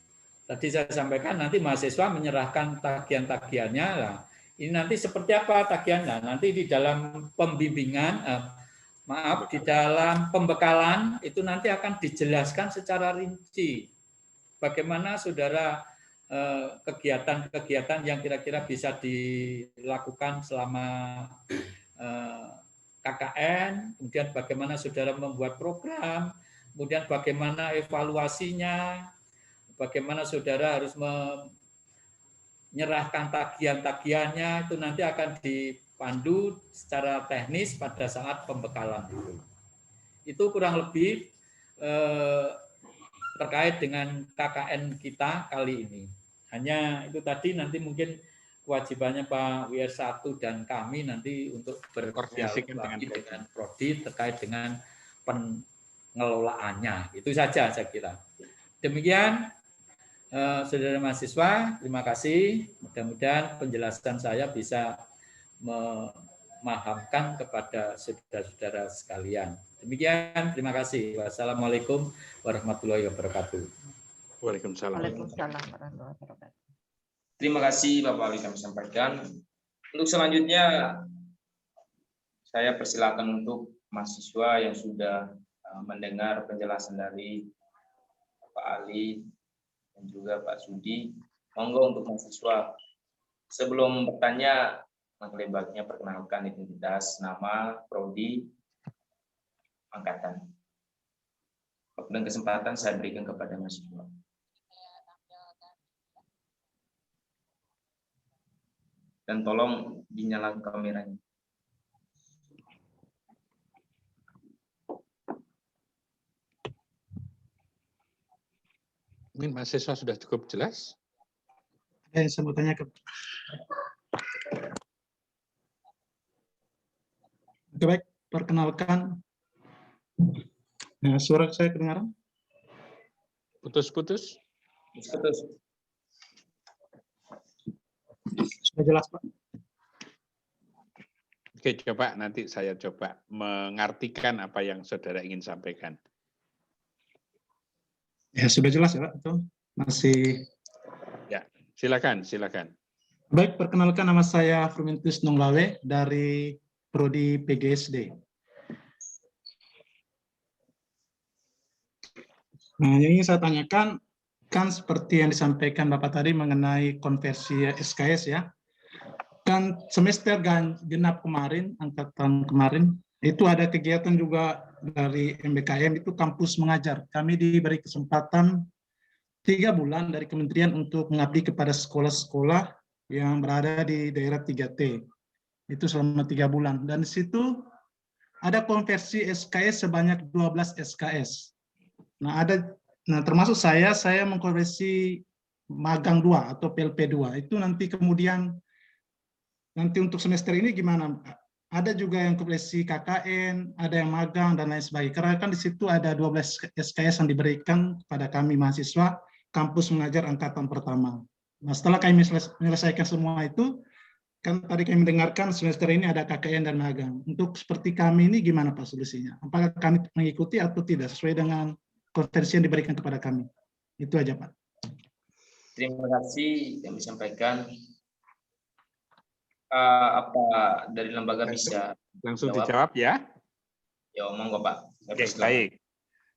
tadi saya sampaikan, nanti mahasiswa menyerahkan tagihan-tagihannya. Lah, ini nanti seperti apa tagihannya? Nanti di dalam pembimbingan, di dalam pembekalan itu nanti akan dijelaskan secara rinci bagaimana saudara kegiatan-kegiatan yang kira-kira bisa dilakukan selama KKN, kemudian bagaimana saudara membuat program, kemudian bagaimana evaluasinya, bagaimana saudara harus menyerahkan tagihan-tagihannya, itu nanti akan dipandu secara teknis pada saat pembekalan itu. Itu kurang lebih terkait dengan KKN kita kali ini. Hanya itu tadi, nanti mungkin kewajibannya Pak WR1 dan kami nanti untuk berkoordinasi dengan Prodi terkait dengan pengelolaannya. Itu saja saya kira. Demikian, saudara mahasiswa, terima kasih. Mudah-mudahan penjelasan saya bisa memahamkan kepada saudara-saudara sekalian. Demikian, terima kasih. Wassalamualaikum warahmatullahi wabarakatuh. Waalaikumsalam. Waalaikumsalam warahmatullahi wabarakatuh. Terima kasih Bapak Ali kami sampaikan. Untuk selanjutnya, saya persilakan untuk mahasiswa yang sudah mendengar penjelasan dari Pak Ali dan juga Pak Sudi. Monggo untuk mahasiswa. Sebelum bertanya, lebih baiknya perkenalkan identitas, nama, prodi, angkatan. Waktu dan kesempatan saya berikan kepada mahasiswa. Dan tolong dinyalakan kameranya. Mungkin mahasiswa sudah cukup jelas? Saya mau tanya ke baik, perkenalkan. Nah, suara saya kedengaran? Putus-putus? Putus. Sudah jelas, Pak? Oke, coba nanti saya coba mengartikan apa yang saudara ingin sampaikan. Ya, sudah jelas ya, Pak. Itu masih. Ya, silakan, silakan. Baik, perkenalkan, nama saya Frumintus Nonglawe dari Prodi PGSD. Nah, yang ingin saya tanyakan, kan seperti yang disampaikan Bapak tadi mengenai konversi SKS ya. Kan semester genap kemarin, angkatan kemarin, itu ada kegiatan juga dari MBKM, itu kampus mengajar. Kami diberi kesempatan 3 bulan dari kementerian untuk mengabdi kepada sekolah-sekolah yang berada di daerah 3T. Itu selama 3 bulan. Dan di situ ada konversi SKS sebanyak 12 SKS. Nah, termasuk saya mengkonversi magang 2 atau PLP 2. Itu nanti kemudian untuk semester ini gimana? Ada juga yang konversi KKN, ada yang magang dan lain sebagainya. Karena kan di situ ada 12 SKS yang diberikan kepada kami mahasiswa kampus mengajar angkatan pertama. Nah, setelah kami menyelesaikan semua itu, kan tadi kami mendengarkan semester ini ada KKN dan magang. Untuk seperti kami ini gimana Pak solusinya? Apakah kami mengikuti atau tidak sesuai dengan konversi yang diberikan kepada kami? Itu aja Pak. Terima kasih yang disampaikan. Apa dari lembaga bisa langsung dijawab ya? Ya, monggo Pak. Oke, baik.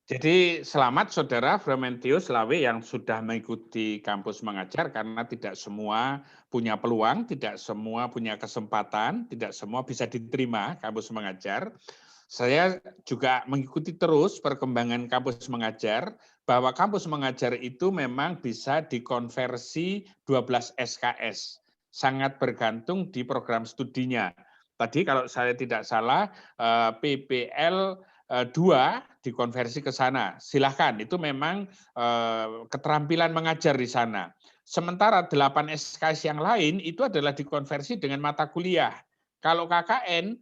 Jadi selamat Saudara Frumentius Lawe yang sudah mengikuti kampus mengajar, karena tidak semua punya peluang, tidak semua punya kesempatan, tidak semua bisa diterima kampus mengajar. Saya juga mengikuti terus perkembangan kampus mengajar, bahwa kampus mengajar itu memang bisa dikonversi 12 SKS. Sangat bergantung di program studinya. Tadi kalau saya tidak salah, PPL 2 dikonversi ke sana. Silahkan, itu memang keterampilan mengajar di sana. Sementara 8 SKS yang lain itu adalah dikonversi dengan mata kuliah. Kalau KKN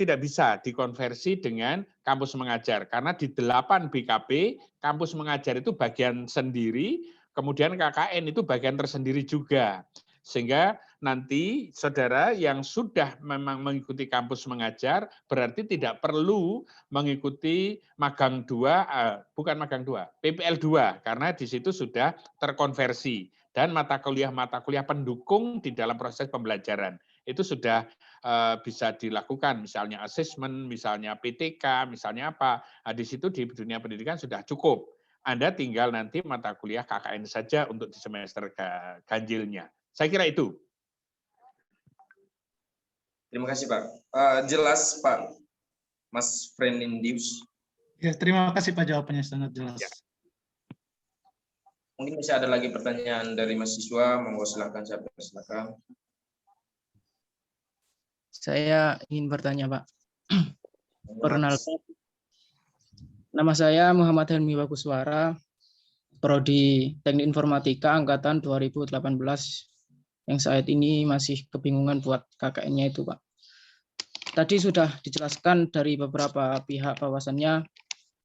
tidak bisa dikonversi dengan kampus mengajar, karena di 8 BKP, kampus mengajar itu bagian sendiri, kemudian KKN itu bagian tersendiri juga. Sehingga nanti saudara yang sudah memang mengikuti kampus mengajar berarti tidak perlu mengikuti magang 2, bukan magang 2, PPL 2, karena di situ sudah terkonversi dan mata kuliah pendukung di dalam proses pembelajaran itu sudah bisa dilakukan, misalnya asesmen, misalnya PTK, misalnya apa. Nah, di situ di dunia pendidikan sudah cukup. Anda tinggal nanti mata kuliah KKN saja untuk di semester ganjilnya. Saya kira itu. Terima kasih Pak. Jelas Pak, Mas Frumentius. Ya, terima kasih Pak, jawabannya sangat jelas. Ya. Mungkin bisa ada lagi pertanyaan dari mahasiswa, monggo silakan, silakan. Saya ingin bertanya Pak. Perkenalkan, nama saya Muhammad Helmi Baguswara, Prodi Teknik Informatika Angkatan 2018, yang saat ini masih kebingungan buat KKN-nya itu Pak. Tadi sudah dijelaskan dari beberapa pihak bahwasannya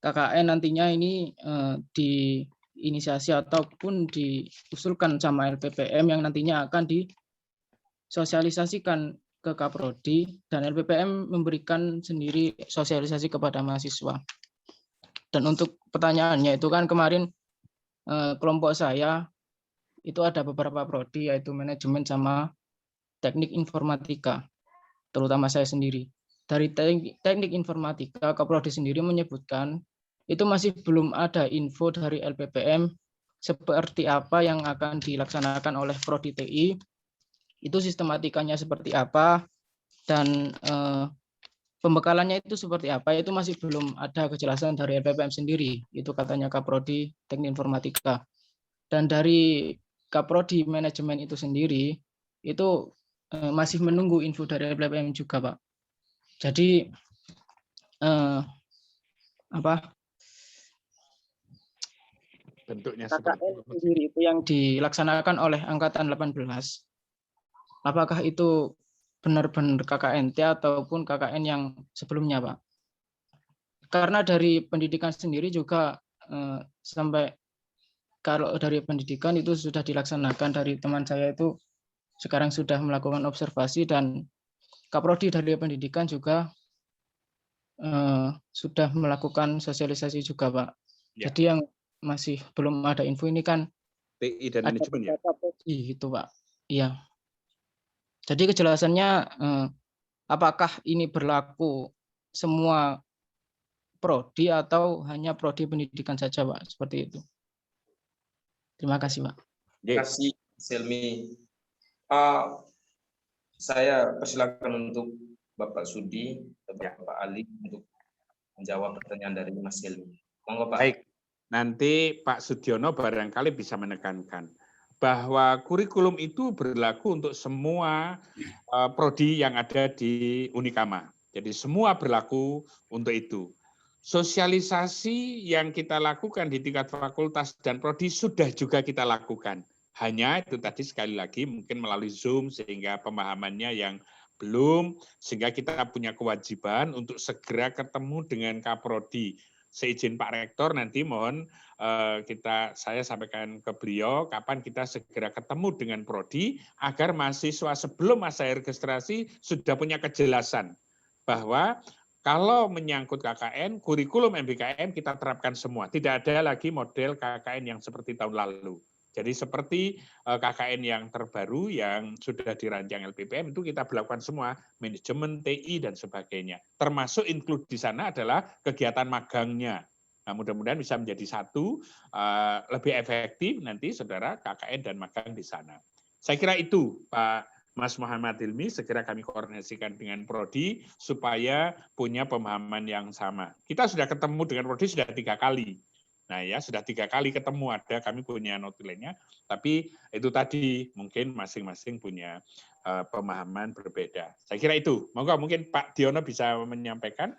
KKN nantinya ini diinisiasi ataupun diusulkan sama LPPM yang nantinya akan disosialisasikan ke Kaprodi, dan LPPM memberikan sendiri sosialisasi kepada mahasiswa. Dan untuk pertanyaannya itu kan kemarin kelompok saya itu ada beberapa prodi, yaitu manajemen sama teknik informatika, terutama saya sendiri. Dari teknik informatika, Kaprodi sendiri menyebutkan itu masih belum ada info dari LPPM seperti apa yang akan dilaksanakan oleh Prodi TI, itu sistematikanya seperti apa, dan pembekalannya itu seperti apa, itu masih belum ada kejelasan dari LPPM sendiri, itu katanya Kaprodi Teknik Informatika. Dan dari Kaprodi Manajemen itu sendiri, itu masih menunggu info dari LPPM juga, Pak. Jadi, bentuknya KKN sendiri itu yang dilaksanakan oleh Angkatan 18, apakah itu benar-benar KKNT ataupun KKN yang sebelumnya, Pak? Karena dari pendidikan sendiri juga sampai kalau dari pendidikan itu sudah dilaksanakan, dari teman saya itu sekarang sudah melakukan observasi, dan Kaprodi dari pendidikan juga sudah melakukan sosialisasi juga, Pak. Ya. Jadi yang masih belum ada info ini kan TI dan manajemen ya? Gitu, Pak. Iya. Jadi kejelasannya apakah ini berlaku semua prodi atau hanya prodi pendidikan saja, Pak? Seperti itu. Terima kasih, Pak. Terima kasih, Selmi. Saya persilakan untuk Bapak Sudi dan Bapak Ali untuk menjawab pertanyaan dari Mas Helmi. Monggo Pak. Baik, nanti Pak Sudiono barangkali bisa menekankan bahwa kurikulum itu berlaku untuk semua prodi yang ada di Unikama. Jadi semua berlaku untuk itu. Sosialisasi yang kita lakukan di tingkat fakultas dan prodi sudah juga kita lakukan. Hanya itu tadi sekali lagi mungkin melalui Zoom sehingga pemahamannya yang belum, sehingga kita punya kewajiban untuk segera ketemu dengan Kaprodi. Seizin Pak Rektor nanti mohon saya sampaikan ke beliau kapan kita segera ketemu dengan prodi agar mahasiswa sebelum masa registrasi sudah punya kejelasan bahwa kalau menyangkut KKN, kurikulum MBKM kita terapkan semua. Tidak ada lagi model KKN yang seperti tahun lalu. Jadi seperti KKN yang terbaru yang sudah dirancang LPPM itu kita berlakukan semua, manajemen, TI, dan sebagainya. Termasuk include di sana adalah kegiatan magangnya. Nah, mudah-mudahan bisa menjadi satu, lebih efektif nanti saudara KKN dan magang di sana. Saya kira itu Pak Mas Muhammad Hilmi, segera kami koordinasikan dengan Prodi supaya punya pemahaman yang sama. Kita sudah ketemu dengan Prodi sudah 3 kali. Nah ya sudah 3 kali ketemu ada, kami punya notulennya, tapi itu tadi mungkin masing-masing punya pemahaman berbeda. Saya kira itu. Monggo mungkin Pak Diono bisa menyampaikan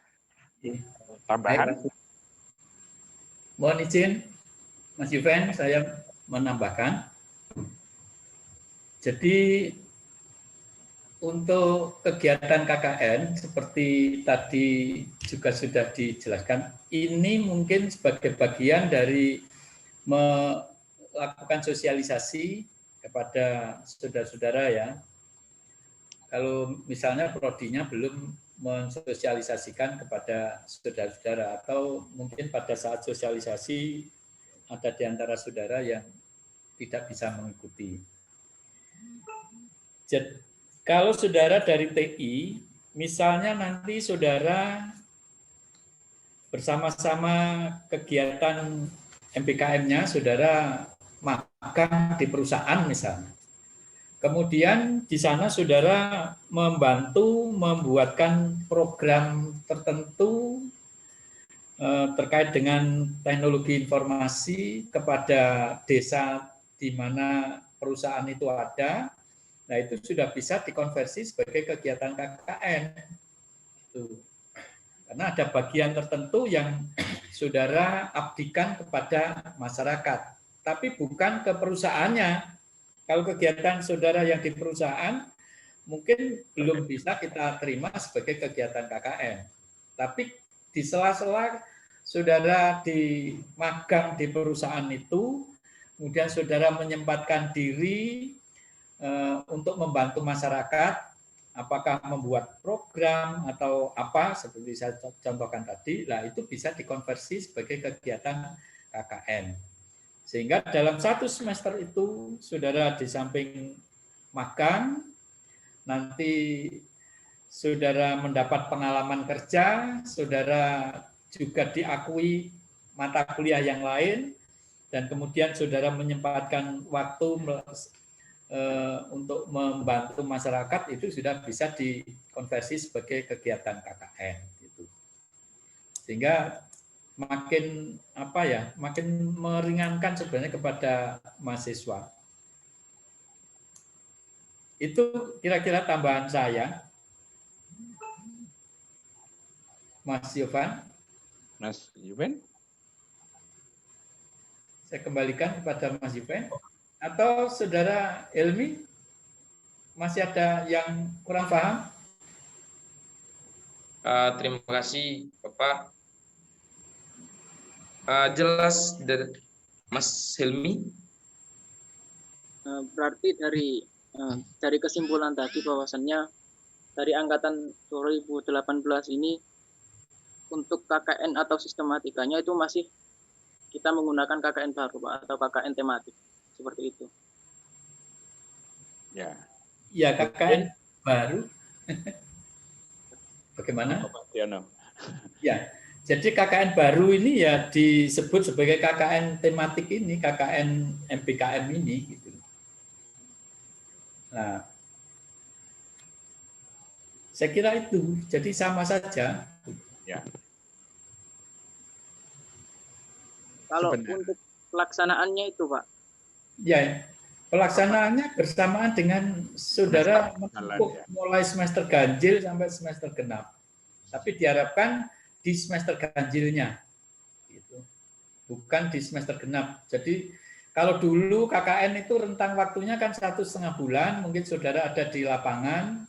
tambahan. Mohon izin, Mas Yuven, saya menambahkan. Jadi untuk kegiatan KKN seperti tadi juga sudah dijelaskan, ini mungkin sebagai bagian dari melakukan sosialisasi kepada saudara-saudara ya. Kalau misalnya prodinya belum mensosialisasikan kepada saudara-saudara atau mungkin pada saat sosialisasi ada di antara saudara yang tidak bisa mengikuti. Jadi, kalau saudara dari TI, misalnya nanti saudara bersama-sama kegiatan MBKM-nya, saudara magang di perusahaan misalnya. Kemudian di sana saudara membantu membuatkan program tertentu terkait dengan teknologi informasi kepada desa di mana perusahaan itu ada. Nah, itu sudah bisa dikonversi sebagai kegiatan KKN. Karena ada bagian tertentu yang saudara abdikan kepada masyarakat, tapi bukan ke perusahaannya. Kalau kegiatan saudara yang di perusahaan, mungkin belum bisa kita terima sebagai kegiatan KKN. Tapi di sela-sela saudara di magang di perusahaan itu, kemudian saudara menyempatkan diri untuk membantu masyarakat, apakah membuat program atau apa seperti saya contohkan tadi, lah itu bisa dikonversi sebagai kegiatan KKN. Sehingga dalam 1 semester itu saudara di samping magang, nanti saudara mendapat pengalaman kerja, saudara juga diakui mata kuliah yang lain, dan kemudian saudara menyempatkan waktu untuk membantu masyarakat, itu sudah bisa dikonversi sebagai kegiatan KKN gitu. Sehingga makin makin meringankan sebenarnya kepada mahasiswa. Itu kira-kira tambahan saya. Mas Yovan. Mas Yuven. Saya kembalikan kepada Mas Yuven. Atau Saudara Helmi, masih ada yang kurang paham? Terima kasih, Bapak. Jelas dari Mas Helmi. Berarti dari kesimpulan tadi bahwasannya dari angkatan 2018 ini untuk KKN atau sistematikanya itu masih kita menggunakan KKN baru, Pak, atau KKN tematik. Seperti itu. Ya. Ya, KKN baru. Bagaimana? Ya, jadi KKN baru ini ya disebut sebagai KKN tematik ini, KKN MBKM ini gitu. Nah, Saya kira itu, jadi sama saja. Ya. Kalau Sebenarnya. untuk pelaksanaannya itu, Pak. Ya, pelaksanaannya bersamaan dengan saudara menempuh mulai semester ganjil sampai semester genap. Tapi diharapkan di semester ganjilnya, gitu. Bukan di semester genap. Jadi kalau dulu KKN itu rentang waktunya kan 1,5 bulan, mungkin saudara ada di lapangan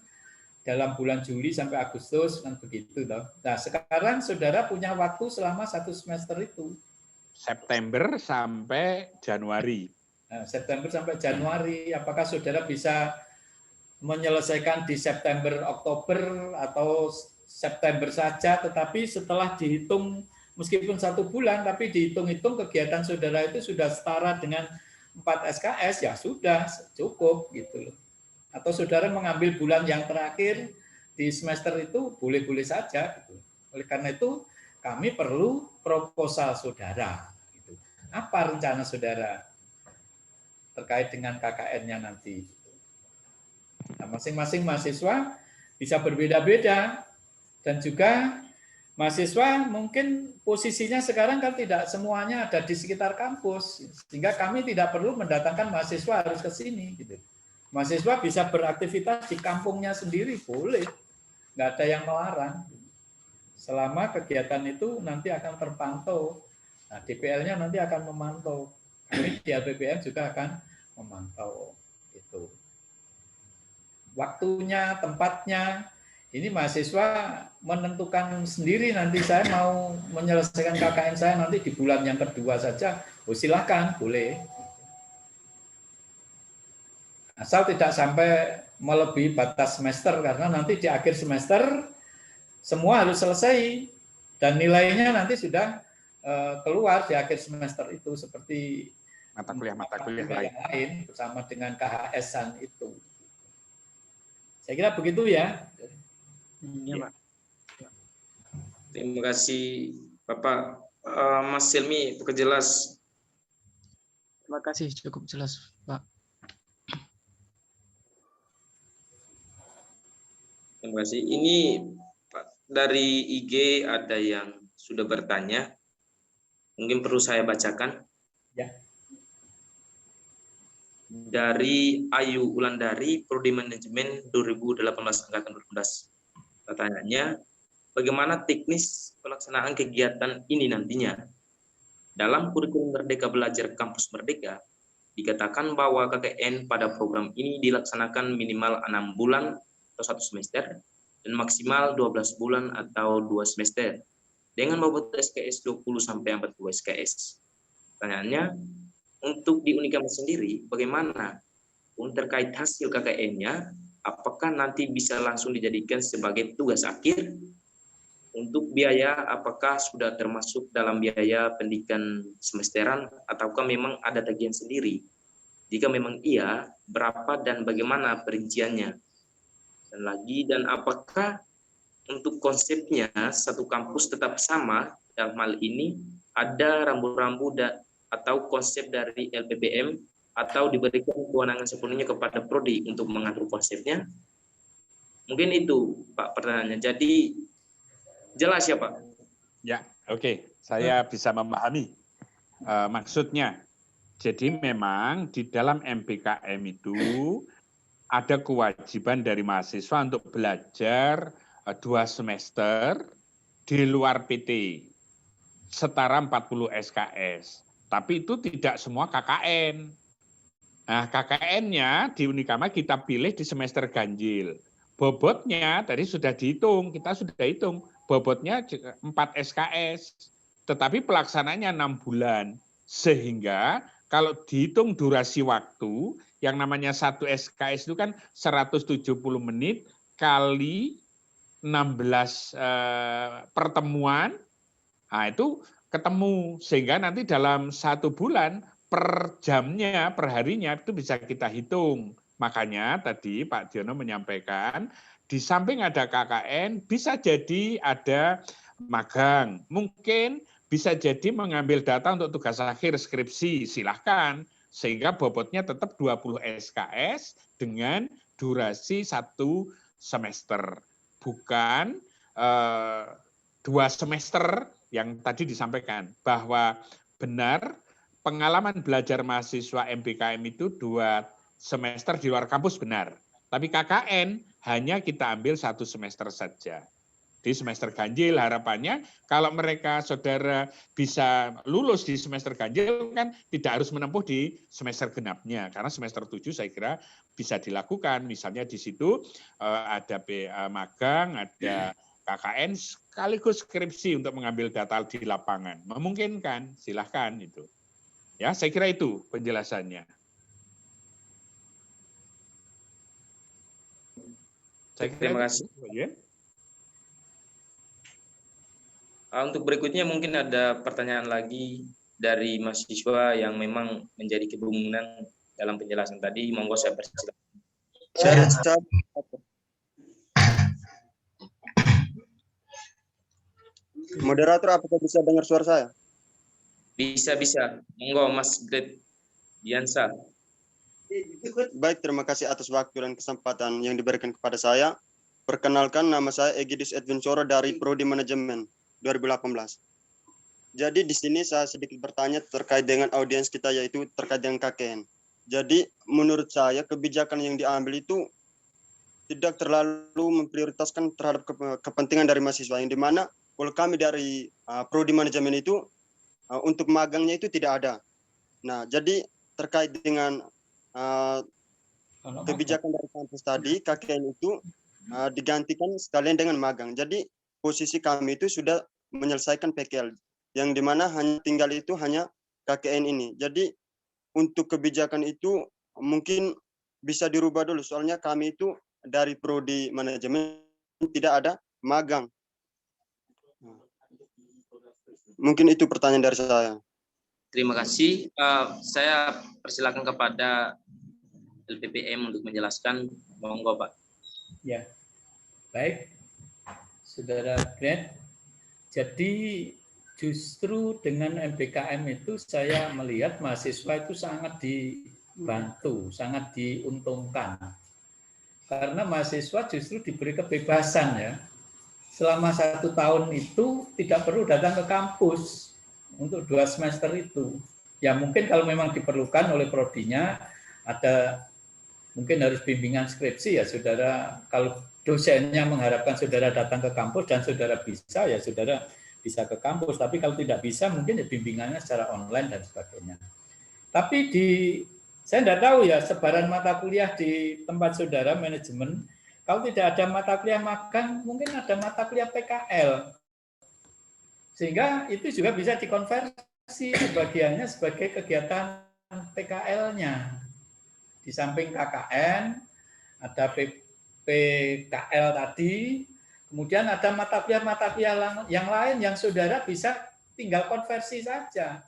dalam bulan Juli sampai Agustus, kan begitu toh. Nah, sekarang saudara punya waktu selama 1 semester itu. September sampai Januari. Nah, September sampai Januari, apakah saudara bisa menyelesaikan di September, Oktober, atau September saja, tetapi setelah dihitung, meskipun 1 bulan, tapi dihitung-hitung kegiatan saudara itu sudah setara dengan 4 SKS, ya sudah, cukup gitu loh. Atau saudara mengambil bulan yang terakhir di semester itu boleh-boleh saja. Gitu. Oleh karena itu kami perlu proposal saudara. Gitu. Apa rencana saudara terkait dengan KKN-nya nanti? Nah, masing-masing mahasiswa bisa berbeda-beda dan juga mahasiswa mungkin posisinya sekarang kan tidak semuanya ada di sekitar kampus, sehingga kami tidak perlu mendatangkan mahasiswa harus ke sini. Gitu. Mahasiswa bisa beraktivitas di kampungnya sendiri, boleh. Nggak ada yang melarang. Selama kegiatan itu nanti akan terpantau. Nah, DPL-nya nanti akan memantau. Kami di LPPM juga akan memantau. Gitu. Waktunya, tempatnya, ini mahasiswa menentukan sendiri nanti saya mau menyelesaikan KKN saya nanti di bulan yang kedua saja. Oh, silakan, boleh. Asal tidak sampai melebihi batas semester, karena nanti di akhir semester semua harus selesai dan nilainya nanti sudah keluar di akhir semester itu seperti mata kuliah yang lain bersama dengan KHS-an itu. Saya kira begitu ya. Iya, Pak. Terima kasih Bapak. Mas Silmi, jelas. Terima kasih, cukup jelas, Pak. Terima kasih. Ini Pak, dari IG ada yang sudah bertanya. Mungkin perlu saya bacakan. Ya. Dari Ayu Wulandari, Prodi Manajemen 2018 Angkatan 2018. Pertanyaannya, bagaimana teknis pelaksanaan kegiatan ini nantinya? Dalam kurikulum Merdeka Belajar Kampus Merdeka, dikatakan bahwa KKN pada program ini dilaksanakan minimal 6 bulan atau 1 semester dan maksimal 12 bulan atau 2 semester dengan bobot SKS 20 sampai 40 SKS. Pertanyaannya, untuk di Unikama sendiri bagaimana terkait hasil KKN-nya, apakah nanti bisa langsung dijadikan sebagai tugas akhir? Untuk biaya apakah sudah termasuk dalam biaya pendidikan semesteran ataukah memang ada tagihan sendiri? Jika memang iya, berapa dan bagaimana perinciannya? Dan apakah untuk konsepnya satu kampus tetap sama dalam hal ini, ada rambu-rambu atau konsep dari LPPM atau diberikan kewenangan sepenuhnya kepada prodi untuk mengatur konsepnya? Mungkin itu Pak pertanyaannya. Jadi jelas ya Pak? Ya, oke. Saya bisa memahami maksudnya. Jadi memang di dalam MBKM itu ada kewajiban dari mahasiswa untuk belajar 2 semester di luar PT, setara 40 SKS. Tapi itu tidak semua KKN. Nah, KKN-nya di Unikama kita pilih di semester ganjil. Bobotnya tadi sudah dihitung, kita sudah hitung. Bobotnya 4 SKS, tetapi pelaksananya 6 bulan. Sehingga kalau dihitung durasi waktu, yang namanya 1 SKS itu kan 170 menit kali 16 pertemuan, nah itu ketemu. Sehingga nanti dalam 1 bulan, per jamnya, per harinya itu bisa kita hitung. Makanya tadi Pak Diono menyampaikan, di samping ada KKN, bisa jadi ada magang. Mungkin bisa jadi mengambil data untuk tugas akhir skripsi, silahkan. Sehingga bobotnya tetap 20 SKS dengan durasi 1 semester. bukan 2 semester yang tadi disampaikan, bahwa benar pengalaman belajar mahasiswa MBKM itu 2 semester di luar kampus benar. Tapi KKN hanya kita ambil 1 semester saja. Di semester ganjil harapannya kalau mereka saudara bisa lulus di semester ganjil kan tidak harus menempuh di semester genapnya, karena semester 7 saya kira bisa dilakukan. Misalnya di situ ada magang, ada KKN sekaligus skripsi untuk mengambil data di lapangan. Memungkinkan, silahkan itu. Ya, saya kira itu penjelasannya. Terima kasih. Ya. Untuk berikutnya mungkin ada pertanyaan lagi dari mahasiswa yang memang menjadi kebingungan dalam penjelasan tadi. Monggo saya persilakan. Moderator, apakah bisa dengar suara saya? Bisa. Monggo Mas Gret Diansa. Baik, terima kasih atas waktu dan kesempatan yang diberikan kepada saya. Perkenalkan, nama saya Egidus Edwin Soro dari Prodi Manajemen 2018. Jadi di sini saya sedikit bertanya terkait dengan audiens kita, yaitu terkait dengan KKN. Jadi menurut saya kebijakan yang diambil itu tidak terlalu memprioritaskan terhadap kepentingan dari mahasiswa, yang dimana kalau kami dari Prodi Manajemen itu untuk magangnya itu tidak ada. Nah, jadi terkait dengan kebijakan dari kampus tadi, KKN itu digantikan sekalian dengan magang. Jadi posisi kami itu sudah menyelesaikan PKL, yang dimana hanya tinggal itu hanya KKN ini. Jadi untuk kebijakan itu mungkin bisa dirubah dulu, soalnya kami itu dari Prodi Manajemen tidak ada magang. Mungkin itu pertanyaan dari saya. Terima kasih. Saya persilakan kepada LPPM untuk menjelaskan. Monggo, Pak. Ya, baik. Saudara Gret, jadi justru dengan MBKM itu saya melihat mahasiswa itu sangat dibantu, sangat diuntungkan. Karena mahasiswa justru diberi kebebasan ya. Selama 1 tahun itu tidak perlu datang ke kampus untuk 2 semester itu. Ya mungkin kalau memang diperlukan oleh prodinya, ada mungkin harus bimbingan skripsi ya saudara. Kalau dosennya mengharapkan saudara datang ke kampus dan saudara bisa, ya saudara bisa ke kampus. Tapi kalau tidak bisa, mungkin ya bimbingannya secara online dan sebagainya. Tapi saya tidak tahu ya sebaran mata kuliah di tempat saudara manajemen. Kalau tidak ada mata kuliah magang, mungkin ada mata kuliah PKL. Sehingga itu juga bisa dikonversi sebagiannya sebagai kegiatan PKL-nya. Di samping KKN, ada PKL tadi, kemudian ada mata kuliah yang lain yang saudara bisa tinggal konversi saja.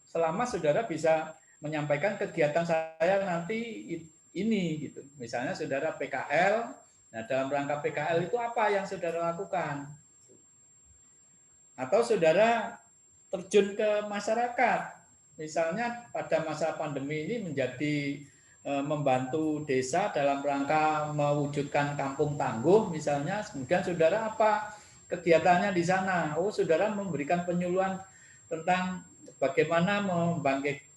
Selama saudara bisa menyampaikan kegiatan saya nanti ini, gitu. Misalnya saudara PKL, nah dalam rangka PKL itu apa yang saudara lakukan? Atau saudara terjun ke masyarakat, misalnya pada masa pandemi ini menjadi membantu desa dalam rangka mewujudkan kampung tangguh misalnya, kemudian saudara apa kegiatannya di sana? Oh, saudara memberikan penyuluhan tentang bagaimana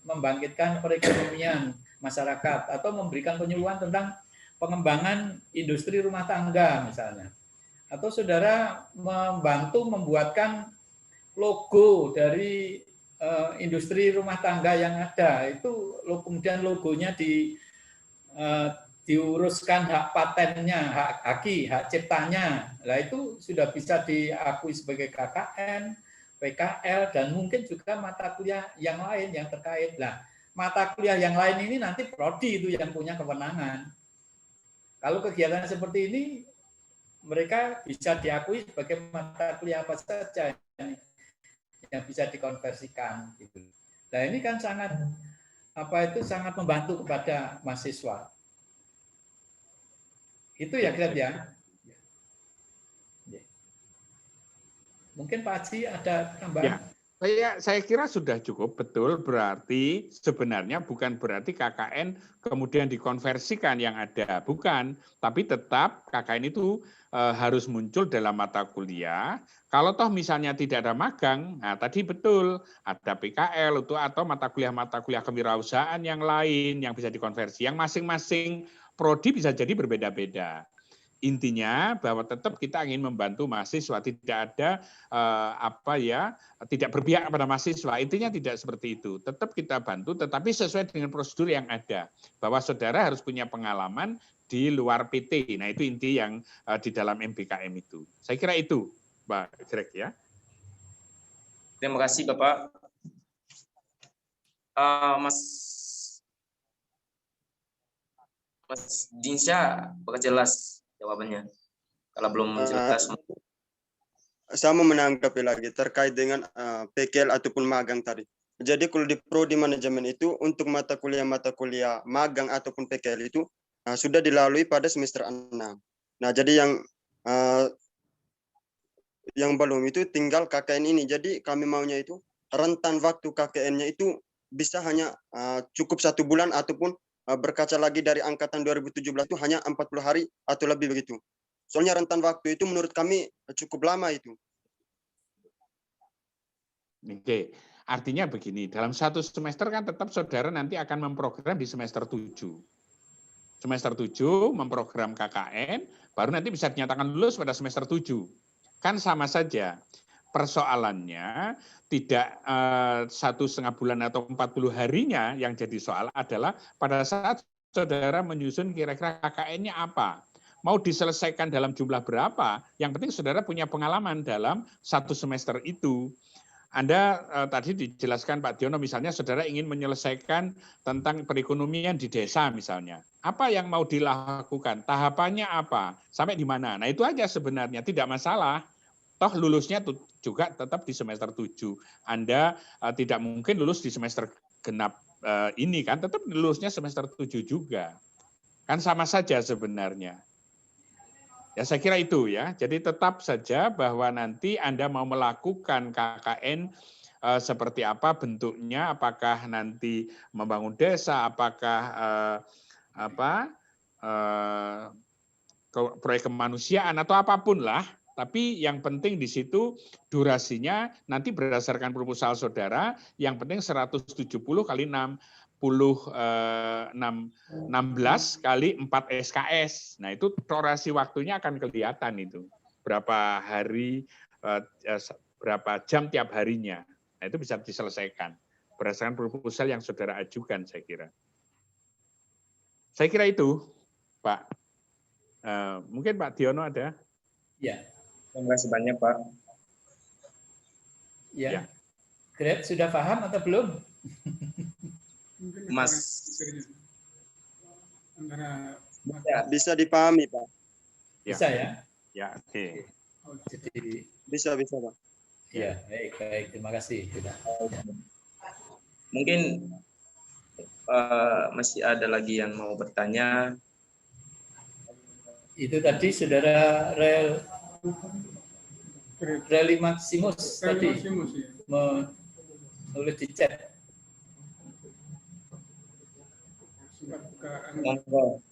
membangkitkan perekonomian masyarakat, atau memberikan penyuluhan tentang pengembangan industri rumah tangga misalnya. Atau saudara membantu membuatkan logo dari industri rumah tangga yang ada, itu kemudian logonya diuruskan hak patennya, hak ciptanya. Nah itu sudah bisa diakui sebagai KKN, PKL, dan mungkin juga mata kuliah yang lain yang terkait. Nah, mata kuliah yang lain ini nanti prodi itu yang punya kewenangan. Kalau kegiatan seperti ini, mereka bisa diakui sebagai mata kuliah apa saja yang bisa dikonversikan. Nah ini kan sangat sangat membantu kepada mahasiswa. Itu ya Gret ya. Mungkin Pak Haji ada tambahan. Saya kira sudah cukup, betul. Berarti sebenarnya bukan berarti KKN kemudian dikonversikan yang ada, bukan. Tapi tetap KKN itu harus muncul dalam mata kuliah. Kalau toh misalnya tidak ada magang, nah tadi betul ada PKL atau mata kuliah kewirausahaan yang lain yang bisa dikonversi. Yang masing-masing prodi bisa jadi berbeda-beda. Intinya bahwa tetap kita ingin membantu mahasiswa, tidak ada tidak berpihak kepada mahasiswa. Intinya tidak seperti itu. Tetap kita bantu, tetapi sesuai dengan prosedur yang ada. Bahwa saudara harus punya pengalaman di luar PT. Nah itu inti yang di dalam MBKM itu. Saya kira itu, Mbak Greg ya. Terima kasih Bapak. Mas Dinsya, apakah jelas jawabannya? Kalau belum jelas. Saya mau menanggapi lagi terkait dengan PKL ataupun magang tadi. Jadi kalau di prodi manajemen itu untuk mata kuliah magang ataupun PKL itu sudah dilalui pada semester 6. Nah, jadi yang belum itu tinggal KKN ini. Jadi kami maunya itu rentan waktu KKN-nya itu bisa hanya cukup 1 bulan ataupun berkaca lagi dari angkatan 2017 itu hanya 40 hari atau lebih begitu. Soalnya rentan waktu itu menurut kami cukup lama itu. Oke, artinya begini, dalam 1 semester kan tetap saudara nanti akan memprogram di semester 7. Semester 7 memprogram KKN, baru nanti bisa dinyatakan lulus pada semester 7. Kan sama saja. Persoalannya tidak 1,5 bulan atau 40 harinya yang jadi soal adalah pada saat saudara menyusun kira-kira KKN-nya apa. Mau diselesaikan dalam jumlah berapa, yang penting saudara punya pengalaman dalam 1 semester itu. Anda tadi dijelaskan Pak Diono misalnya saudara ingin menyelesaikan tentang perekonomian di desa misalnya. Apa yang mau dilakukan? Tahapannya apa? Sampai di mana? Nah itu aja sebenarnya, tidak masalah. Toh lulusnya juga tetap di semester 7. Anda tidak mungkin lulus di semester genap ini kan, tetap lulusnya semester 7 juga. Kan sama saja sebenarnya. Ya saya kira itu ya. Jadi tetap saja bahwa nanti Anda mau melakukan KKN seperti apa bentuknya, apakah nanti membangun desa, apakah proyek kemanusiaan atau apapun lah. Tapi yang penting di situ durasinya nanti berdasarkan proposal saudara, yang penting 170 kali 16 kali 4 SKS. Nah itu durasi waktunya akan kelihatan itu. Berapa hari, berapa jam tiap harinya. Nah itu bisa diselesaikan. Berdasarkan proposal yang saudara ajukan saya kira. Saya kira itu Pak. Mungkin Pak Diono ada? Ya. Terima kasih banyak Pak. Ya. Greg sudah paham atau belum? Mas. Bisa dipahami Pak. Bisa ya? Ya, oke. Jadi bisa Pak. Ya, baik. Terima kasih. Mungkin masih ada lagi yang mau bertanya. Itu tadi saudara Reli Maximus tadi menulis di chat. Monggo.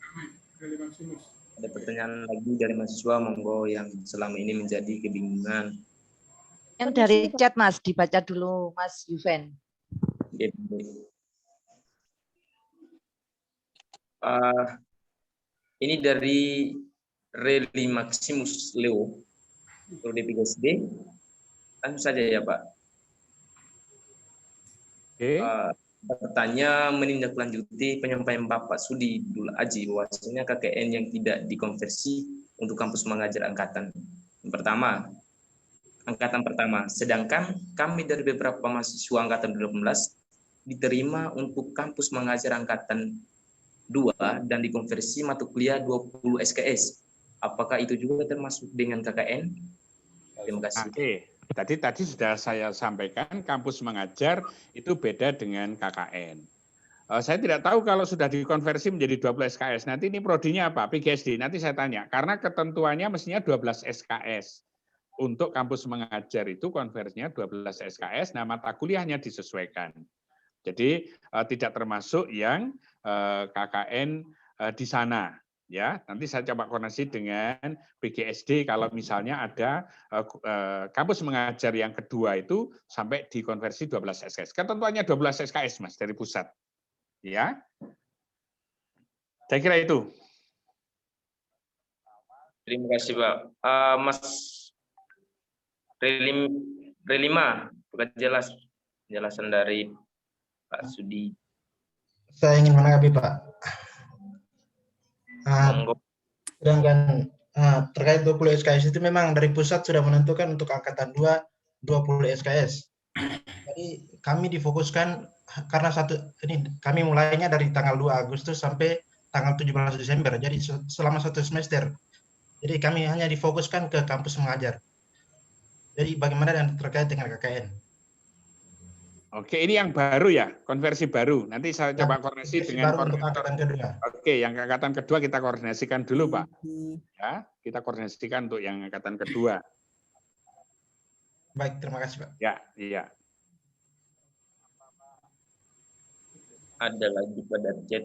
Ada pertanyaan lagi dari mahasiswa, monggo yang selama ini menjadi kebingungan. Yang dari chat Mas, dibaca dulu Mas Yuven. Ini dari Reli Maximus Leo, Prodi PGSD. Langsung saja ya Pak. Bertanya menindaklanjuti penyampaian Bapak Sudi Abdul Aji bahwasanya KKN yang tidak dikonversi untuk kampus mengajar angkatan. Yang pertama, angkatan pertama. Sedangkan kami dari beberapa mahasiswa angkatan 2018 diterima untuk kampus mengajar angkatan 2 dan dikonversi mata kuliah 20 SKS. Apakah itu juga termasuk dengan KKN? Terima kasih. Oke. Tadi sudah saya sampaikan kampus mengajar itu beda dengan KKN. Saya tidak tahu kalau sudah dikonversi menjadi 20 SKS. Nanti ini prodinya apa? PGSD. Nanti saya tanya. Karena ketentuannya mestinya 12 SKS. untuk kampus mengajar itu konversinya 12 SKS, nah mata kuliahnya disesuaikan. Jadi tidak termasuk yang KKN di sana. Ya, nanti saya coba koordinasi dengan BGSD kalau misalnya ada kampus mengajar yang kedua itu sampai dikonversi 12 SKS. Ketentuannya 12 SKS Mas dari pusat. Ya. Saya kira itu. Terima kasih Pak. Mas Relima, bukan jelas penjelasan dari Pak Sudi. Saya ingin menanggapi Pak. Sedangkan terkait 20 SKS itu memang dari pusat sudah menentukan untuk angkatan 2 20 SKS. Jadi kami difokuskan karena kami mulainya dari tanggal 2 Agustus sampai tanggal 17 Desember. Jadi selama 1 semester. Jadi kami hanya difokuskan ke kampus mengajar. Jadi bagaimana yang terkait dengan KKN? Oke, ini yang baru ya, konversi baru. Nanti saya coba koordinasi dengan koordinator angkatan kedua. Oke, yang angkatan kedua kita koordinasikan dulu, Pak. Ya, kita koordinasikan untuk yang angkatan kedua. Baik, terima kasih, Pak. Ya, iya. Ada lagi Pak dari chat.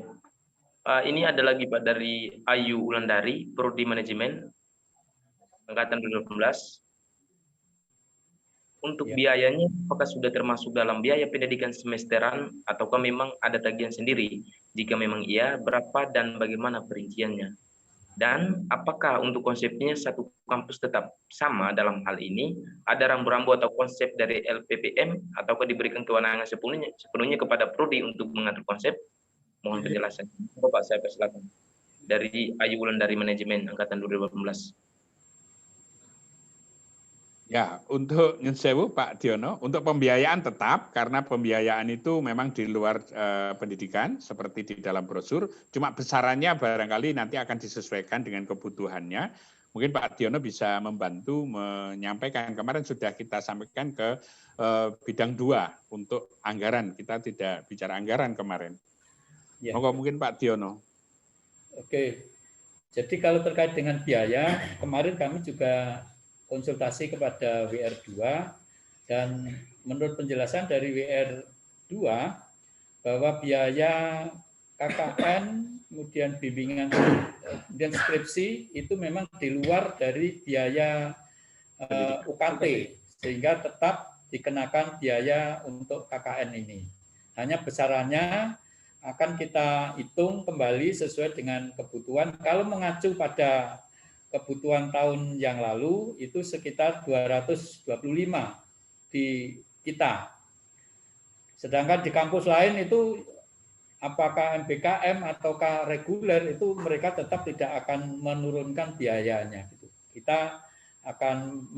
Ini ada lagi Pak dari Ayu Ulandari, Prodi Manajemen, angkatan 2018. Untuk biayanya, apakah sudah termasuk dalam biaya pendidikan semesteran ataukah memang ada tagihan sendiri? Jika memang iya, berapa dan bagaimana perinciannya? Dan apakah untuk konsepnya satu kampus tetap sama dalam hal ini? Ada rambu-rambu atau konsep dari LPPM ataukah diberikan kewenangan sepenuhnya kepada Prodi untuk mengatur konsep? Mohon penjelasan. Bapak saya persilakan. Dari Ayu Wulandari Manajemen angkatan 2018. Ya, untuk nyun sewu Pak Diono, untuk pembiayaan tetap karena pembiayaan itu memang di luar pendidikan seperti di dalam brosur, cuma besarannya barangkali nanti akan disesuaikan dengan kebutuhannya. Mungkin Pak Diono bisa membantu menyampaikan, kemarin sudah kita sampaikan ke bidang 2 untuk anggaran, kita tidak bicara anggaran kemarin. Ya. Mungkin Pak Diono. Oke, jadi kalau terkait dengan biaya, kemarin kami juga konsultasi kepada WR2 dan menurut penjelasan dari WR2 bahwa biaya KKN kemudian bimbingan dan skripsi itu memang di luar dari biaya UKT sehingga tetap dikenakan biaya untuk KKN ini. Hanya besarannya akan kita hitung kembali sesuai dengan kebutuhan. Kalau mengacu pada kebutuhan tahun yang lalu itu sekitar 225 di kita. Sedangkan di kampus lain itu apakah MBKM ataukah reguler itu mereka tetap tidak akan menurunkan biayanya. Kita akan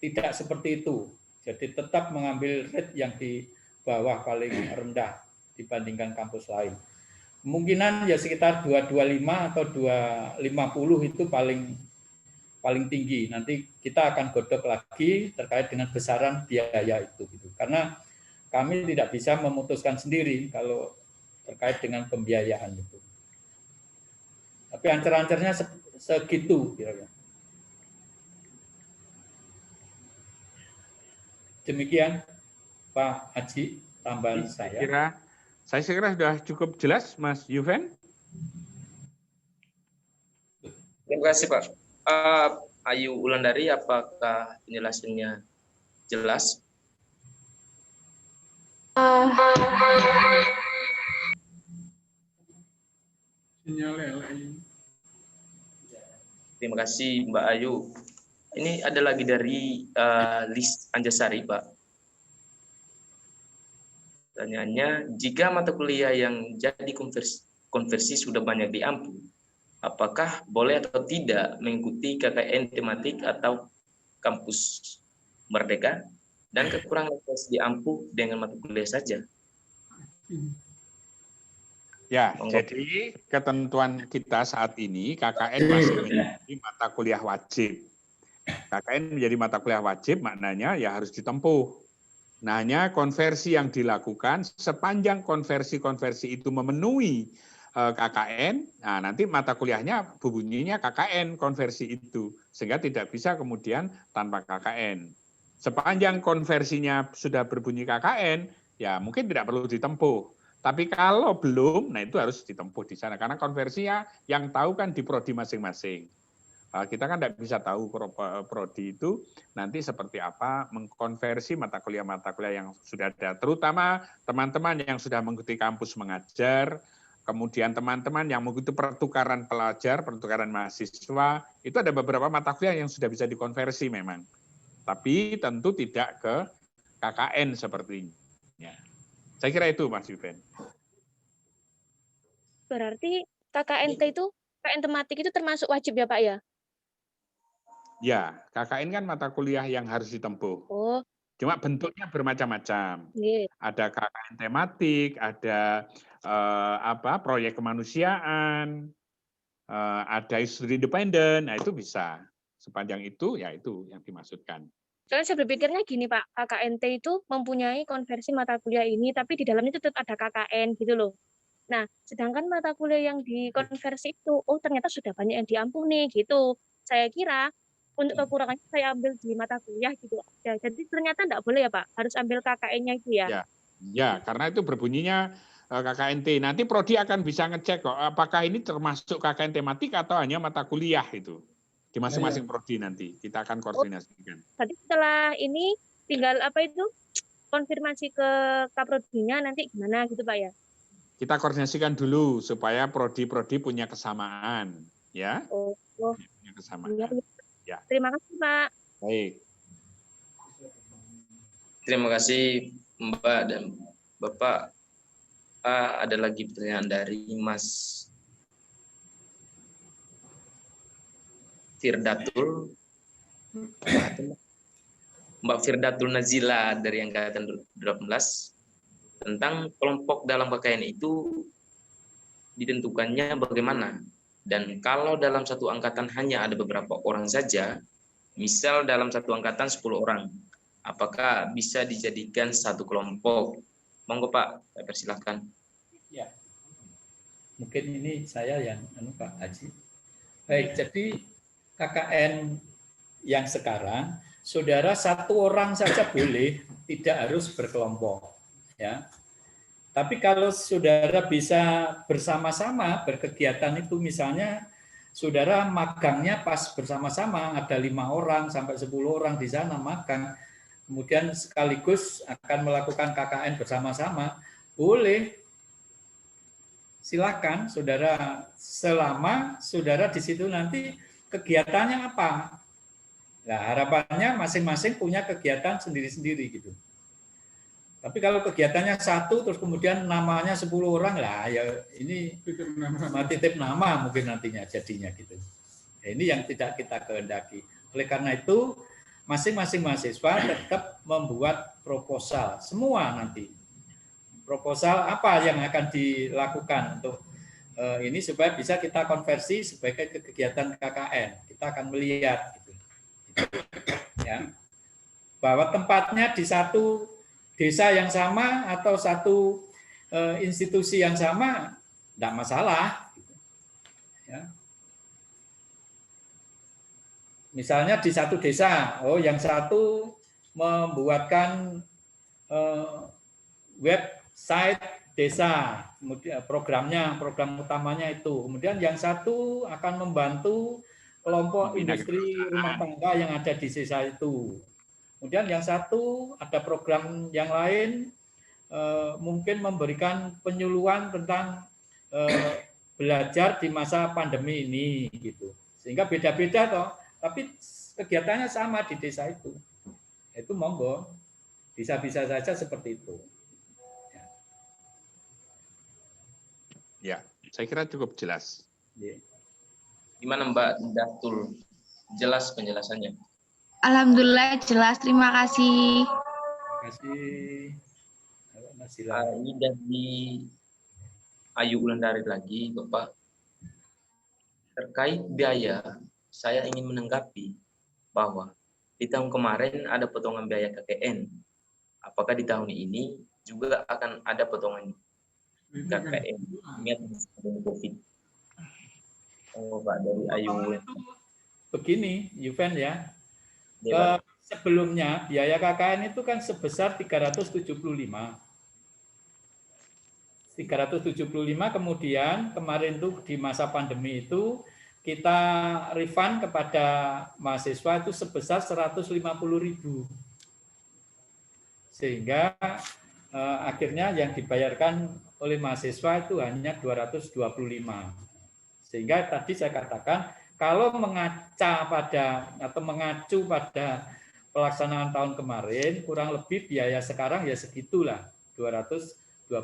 tidak seperti itu. Jadi tetap mengambil rate yang di bawah paling rendah dibandingkan kampus lain. Kemungkinan ya sekitar 225 atau 250 itu paling tinggi. Nanti kita akan godok lagi terkait dengan besaran biaya itu. Karena kami tidak bisa memutuskan sendiri kalau terkait dengan pembiayaan itu. Tapi ancer-ancernya segitu kira-kira. Demikian Pak Haji, tambahan saya. Saya kira sudah cukup jelas, Mas Yuven. Terima kasih, Pak. Ayu Ulandari, apakah penjelasannya jelas? Terima kasih, Mbak Ayu. Ini ada lagi dari Lis Anjasari, Pak. Pertanyaannya, jika mata kuliah yang jadi konversi sudah banyak diampu, apakah boleh atau tidak mengikuti KKN tematik atau kampus merdeka dan kekurangan tes diampu dengan mata kuliah saja? Ya, jadi ketentuan kita saat ini KKN masih menjadi mata kuliah wajib. KKN menjadi mata kuliah wajib maknanya ya harus ditempuh. Nah, hanya konversi yang dilakukan sepanjang konversi-konversi itu memenuhi KKN, nah nanti mata kuliahnya bunyinya KKN konversi itu, sehingga tidak bisa kemudian tanpa KKN. Sepanjang konversinya sudah berbunyi KKN, ya mungkin tidak perlu ditempuh. Tapi kalau belum, nah itu harus ditempuh di sana, karena konversinya yang tahu kan di prodi masing-masing. Kita kan tidak bisa tahu prodi itu nanti seperti apa mengkonversi mata kuliah yang sudah ada, terutama teman-teman yang sudah mengikuti kampus mengajar, kemudian teman-teman yang mengikuti pertukaran pelajar, pertukaran mahasiswa, itu ada beberapa mata kuliah yang sudah bisa dikonversi memang. Tapi tentu tidak ke KKN sepertinya. Saya kira itu Mas Yuven. Berarti KKNT itu, KKN tematik itu termasuk wajib ya Pak ya? Ya, KKN kan mata kuliah yang harus ditempuh. Oh. Cuma bentuknya bermacam-macam. Ada KKN tematik, ada proyek kemanusiaan, ada studi independen, nah itu bisa. Sepanjang itu, ya itu yang dimaksudkan. Soalnya saya berpikirnya gini Pak, KKNT itu mempunyai konversi mata kuliah ini, tapi di dalamnya tetap ada KKN gitu loh. Nah, sedangkan mata kuliah yang dikonversi itu, oh ternyata sudah banyak yang diampuni gitu. Saya kira untuk kekurangannya saya ambil di mata kuliah gitu aja. Jadi ternyata enggak boleh ya Pak, harus ambil KKN-nya itu ya? Ya, karena itu berbunyinya KKNT. Nanti Prodi akan bisa ngecek kok, apakah ini termasuk KKN tematik atau hanya mata kuliah itu. Di masing-masing Prodi nanti, kita akan koordinasikan. Tadi setelah ini tinggal konfirmasi ke Kaprodinya nanti gimana gitu Pak ya? Kita koordinasikan dulu supaya Prodi-Prodi punya kesamaan. Ya. Punya kesamaan. Ya. Terima kasih Pak. Baik. Terima kasih Mbak dan Bapak. Ada lagi pertanyaan dari Mas Firdatul. Mbak Firdatul Nazila dari Angkatan 18 tentang kelompok dalam KKN itu ditentukannya bagaimana? Dan kalau dalam satu angkatan hanya ada beberapa orang saja, misal dalam satu angkatan 10 orang, apakah bisa dijadikan satu kelompok? Monggo Pak, saya persilahkan. Ya, mungkin ini saya yang Pak Haji. Baik, jadi KKN yang sekarang, saudara satu orang saja boleh, tidak harus berkelompok. Ya. Tapi kalau saudara bisa bersama-sama berkegiatan itu, misalnya saudara magangnya pas bersama-sama, ada 5 orang sampai 10 orang di sana magang, kemudian sekaligus akan melakukan KKN bersama-sama, boleh. Silakan saudara, selama saudara di situ nanti kegiatannya apa. Nah, harapannya masing-masing punya kegiatan sendiri-sendiri gitu. Tapi kalau kegiatannya satu, terus kemudian namanya 10 orang, lah ya ini titip nama mungkin nantinya jadinya gitu. Ya, ini yang tidak kita kehendaki. Oleh karena itu, masing-masing mahasiswa tetap membuat proposal. Semua nanti. Proposal apa yang akan dilakukan untuk ini supaya bisa kita konversi sebagai kegiatan KKN. Kita akan melihat. Gitu. Ya. Bahwa tempatnya di satu desa yang sama atau satu institusi yang sama, tidak masalah. Ya. Misalnya di satu desa, yang satu membuatkan website desa, kemudian program utamanya itu. Kemudian yang satu akan membantu kelompok industri rumah tangga yang ada di desa itu. Kemudian yang satu ada program yang lain mungkin memberikan penyuluhan tentang belajar di masa pandemi ini gitu. Sehingga beda-beda toh, tapi kegiatannya sama di desa itu. Itu monggo. Bisa-bisa saja seperti itu. Ya, saya kira cukup jelas. Gimana Mbak Datul? Jelas penjelasannya? Alhamdulillah jelas, terima kasih. Terima kasih. Ini dari Ayu Ulandari lagi, Bapak. Terkait biaya, saya ingin menanggapi bahwa di tahun kemarin ada potongan biaya KKN. Apakah di tahun ini juga akan ada potongan KKN ingat COVID. Oh Pak, dari Ayu. Begini, Yuven ya. Ya, Pak. Sebelumnya biaya KKN itu kan sebesar 375. 375 kemudian kemarin tuh di masa pandemi itu kita refund kepada mahasiswa itu sebesar 150.000. Sehingga akhirnya yang dibayarkan oleh mahasiswa itu hanya 225. Sehingga tadi saya katakan kalau mengacu pada pelaksanaan tahun kemarin kurang lebih biaya sekarang ya segitulah 225.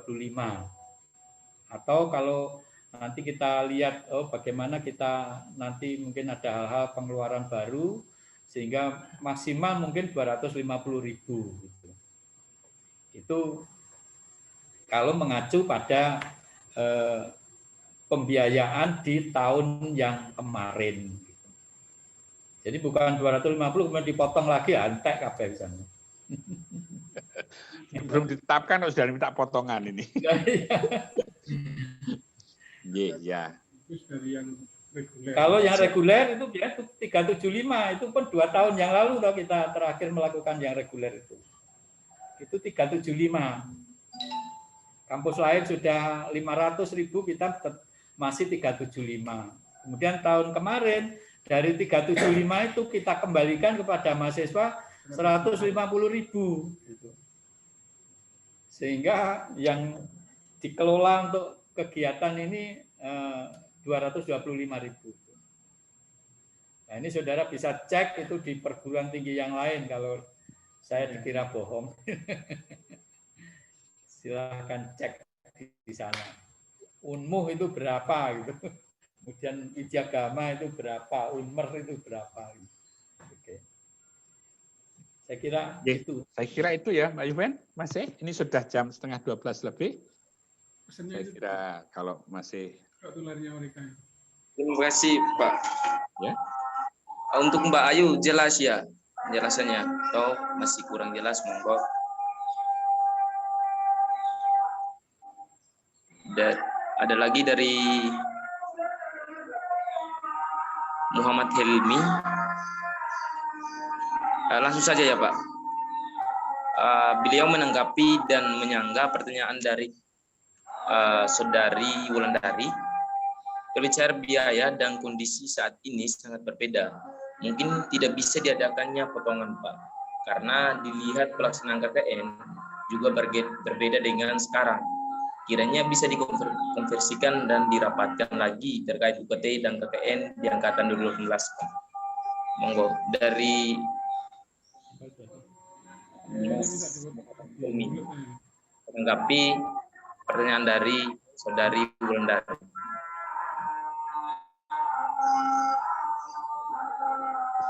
Atau kalau nanti kita lihat bagaimana kita nanti mungkin ada hal-hal pengeluaran baru sehingga maksimal mungkin 250.000 gitu. Itu kalau mengacu pada pembiayaan di tahun yang kemarin. Jadi bukan 250 kemudian dipotong lagi antek kabeh misalnya. Belum ditetapkan sudah minta potongan ini. Iya. Kalau yang reguler itu ya 375 itu pun 2 tahun yang lalu kalau kita terakhir melakukan yang reguler itu 375. Kampus lain sudah 500.000 kita masih 375. Kemudian tahun kemarin dari 375 itu kita kembalikan kepada mahasiswa 150.000 gitu. Sehingga yang dikelola untuk kegiatan ini 225.000. Nah, ini saudara bisa cek itu di perguruan tinggi yang lain kalau saya dikira bohong. Silahkan cek di sana. Unmuh itu berapa gitu. Kemudian Widyagama itu berapa, Unmer itu berapa. Oke. Saya kira itu. Saya kira itu ya, Mbak Yuven. Masih, ini sudah jam 11:30 lebih. Saya kira kalau masih. Terima kasih Pak. Ya. Untuk Mbak Ayu jelas ya penjelasannya. Atau masih kurang jelas monggo. Dan ada lagi dari Muhammad Helmi. Langsung saja ya Pak. Beliau menanggapi dan menyanggah pertanyaan dari Saudari Wulandari. Berbicara biaya dan kondisi saat ini sangat berbeda. Mungkin tidak bisa diadakannya potongan Pak. Karena dilihat pelaksanaan KKN juga berbeda dengan sekarang. Kiranya bisa dikonversikan dan dirapatkan lagi terkait UKT dan KKN di angkatan 2018. Monggo dari menanggapi pertanyaan dari Saudari Wulandari.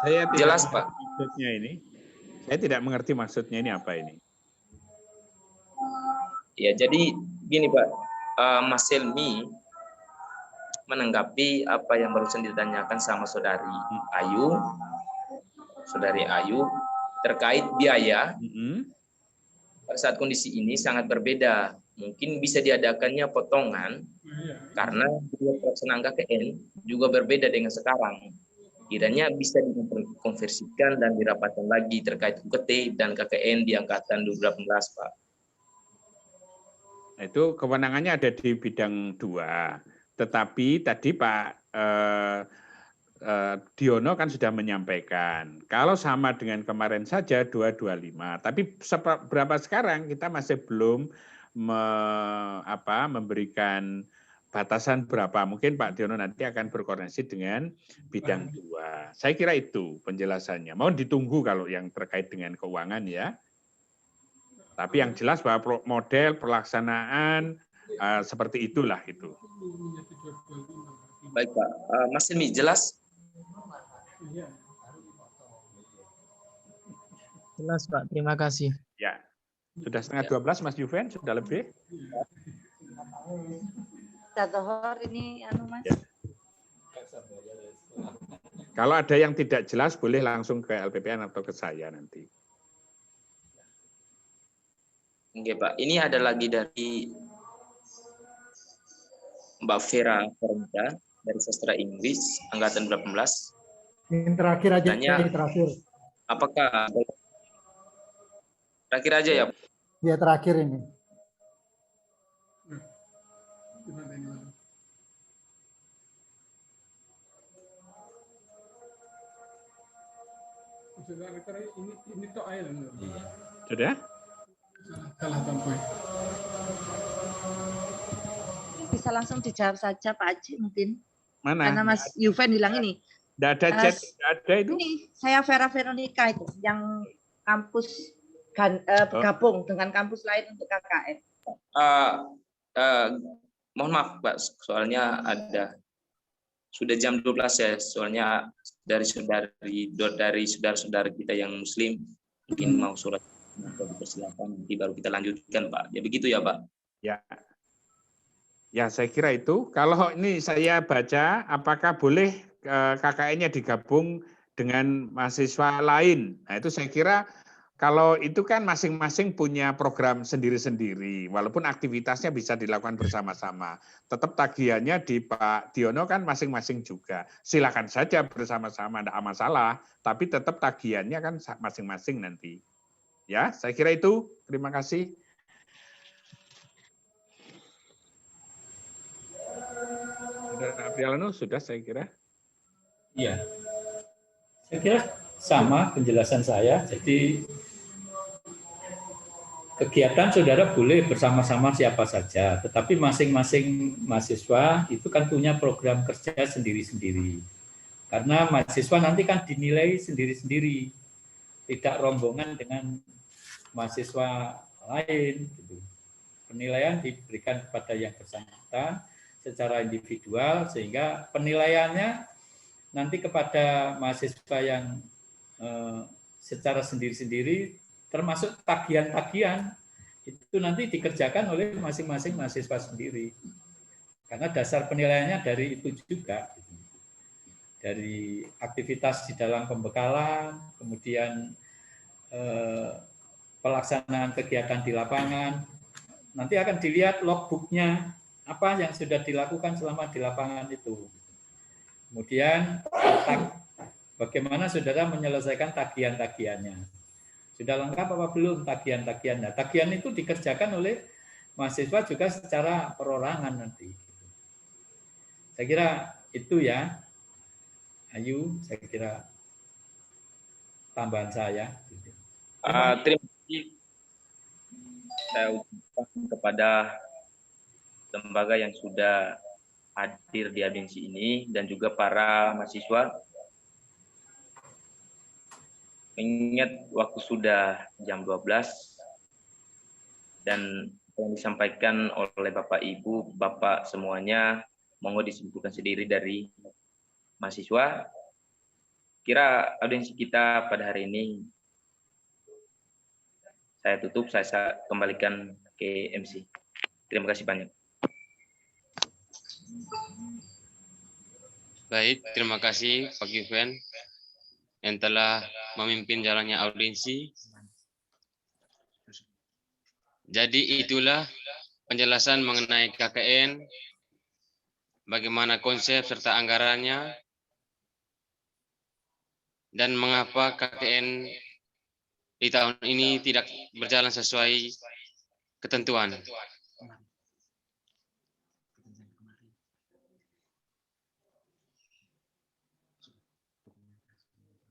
Saya tidak jelas Pak. Maksudnya ini, saya tidak mengerti maksudnya ini apa ini. Ya jadi gini Pak, Mas Helmi menanggapi apa yang barusan ditanyakan sama Saudari Ayu terkait biaya. Pada saat kondisi ini sangat berbeda. Mungkin bisa diadakannya potongan karena pelaksanaan KKN juga berbeda dengan sekarang. Kiranya bisa dikonversikan dan dirapatkan lagi terkait UKT dan KKN di angkatan 2018 Pak. Nah, itu kewenangannya ada di bidang 2. Tetapi tadi Pak Diono kan sudah menyampaikan, kalau sama dengan kemarin saja 225, tapi berapa sekarang kita masih belum memberikan batasan berapa. Mungkin Pak Diono nanti akan berkoordinasi dengan bidang 2. Saya kira itu penjelasannya. Mohon ditunggu kalau yang terkait dengan keuangan ya. Tapi yang jelas bahwa model pelaksanaan seperti itulah itu. Baik Pak, Mas Helmi jelas? Jelas Pak, terima kasih. Ya, sudah 11:30 Mas Yuven, sudah lebih. Tohor ini Mas. Ya. Kalau ada yang tidak jelas boleh langsung ke LPPN atau ke saya nanti. Oke Pak, ini ada lagi dari Mbak Vera Fermita dari Sastra Inggris angkatan 18. Yang terakhir aja, Tanya, yang terakhir. apakah terakhir aja ya? Ya, terakhir ini. Ini tuh air. Sudah? Salah sampai. Bisa langsung dijawab saja Pak Haji mungkin. Mana? Karena Mas Yuven bilang ini. Tidak ada chat, tidak ada itu. Ini saya Vera Veronica itu yang kampus bergabung dengan kampus lain untuk KKN. Mohon maaf Pak, soalnya sudah jam 12 ya, soalnya dari saudara-saudara kita yang Muslim mungkin mau surat, persilakan nanti baru kita lanjutkan Pak. Ya begitu ya Pak. Ya. Ya, saya kira itu. Kalau ini saya baca, apakah boleh KKN-nya digabung dengan mahasiswa lain? Nah, itu saya kira kalau itu kan masing-masing punya program sendiri-sendiri, walaupun aktivitasnya bisa dilakukan bersama-sama. Tetap tagihannya di Pak Diono kan masing-masing juga. Silakan saja bersama-sama, tidak masalah, tapi tetap tagihannya kan masing-masing nanti. Ya, saya kira itu. Terima kasih. Aprialano sudah saya kira. Iya. Saya kira sama penjelasan saya. Jadi kegiatan saudara boleh bersama-sama siapa saja, tetapi masing-masing mahasiswa itu kan punya program kerja sendiri-sendiri. Karena mahasiswa nanti kan dinilai sendiri-sendiri, tidak rombongan dengan mahasiswa lain. Gitu. Penilaian diberikan kepada yang bersangkutan secara individual, sehingga penilaiannya nanti kepada mahasiswa yang secara sendiri-sendiri, termasuk tagihan-tagihan, itu nanti dikerjakan oleh masing-masing mahasiswa sendiri. Karena dasar penilaiannya dari itu juga. Dari aktivitas di dalam pembekalan, kemudian pelaksanaan kegiatan di lapangan, nanti akan dilihat logbooknya, apa yang sudah dilakukan selama di lapangan itu. Kemudian bagaimana saudara menyelesaikan tagihan-tagihannya. Sudah lengkap apa belum tagihan-tagihannya? Tagihan itu dikerjakan oleh mahasiswa juga secara perorangan nanti. Saya kira itu ya, Ayu, saya kira tambahan saya. Terima kasih saya ucapkan kepada lembaga yang sudah hadir di audiensi ini dan juga para mahasiswa. Mengingat waktu sudah jam 12 dan yang disampaikan oleh Bapak Ibu, Bapak semuanya, monggo disimpulkan sendiri dari mahasiswa. Kira audiensi kita pada hari ini saya tutup, saya kembalikan ke MC. Terima kasih banyak. Baik, terima kasih Pak Yuven yang telah memimpin jalannya audiensi. Jadi itulah penjelasan mengenai KKN, bagaimana konsep serta anggarannya, dan mengapa KKN di tahun ini tidak berjalan sesuai ketentuan.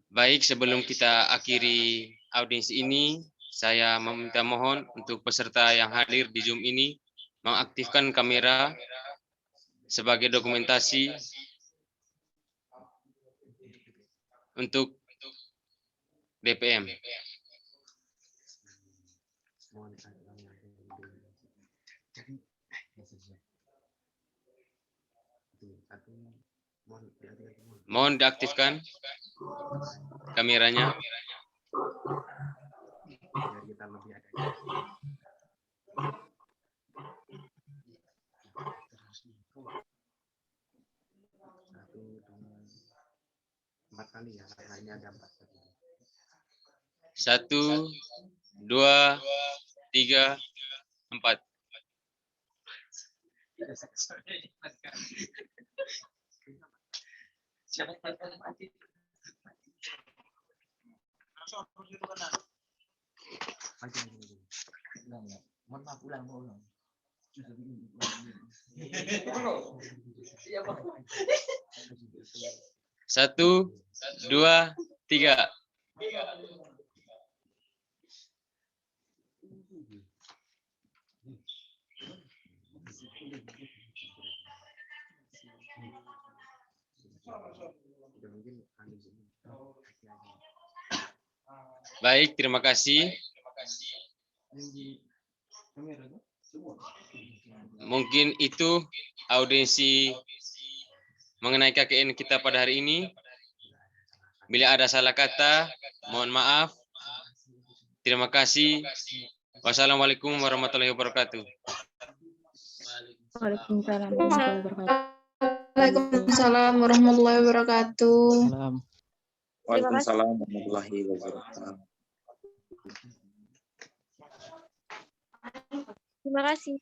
Baik, sebelum kita akhiri audiensi ini, saya meminta mohon untuk peserta yang hadir di Zoom ini mengaktifkan kamera sebagai dokumentasi untuk DPM. Mohon diaktifkan kameranya. Satu, dua, tiga, empat. Satu, dua, tiga. Baik, terima kasih. Mungkin itu audiensi mengenai KKN kita pada hari ini. Bila ada salah kata, mohon maaf. Terima kasih. Wassalamualaikum warahmatullahi wabarakatuh. Waalaikumsalam warahmatullahi wabarakatuh. Waalaikumsalam warahmatullahi wabarakatuh. Waalaikumsalam warahmatullahi wabarakatuh. Terima kasih.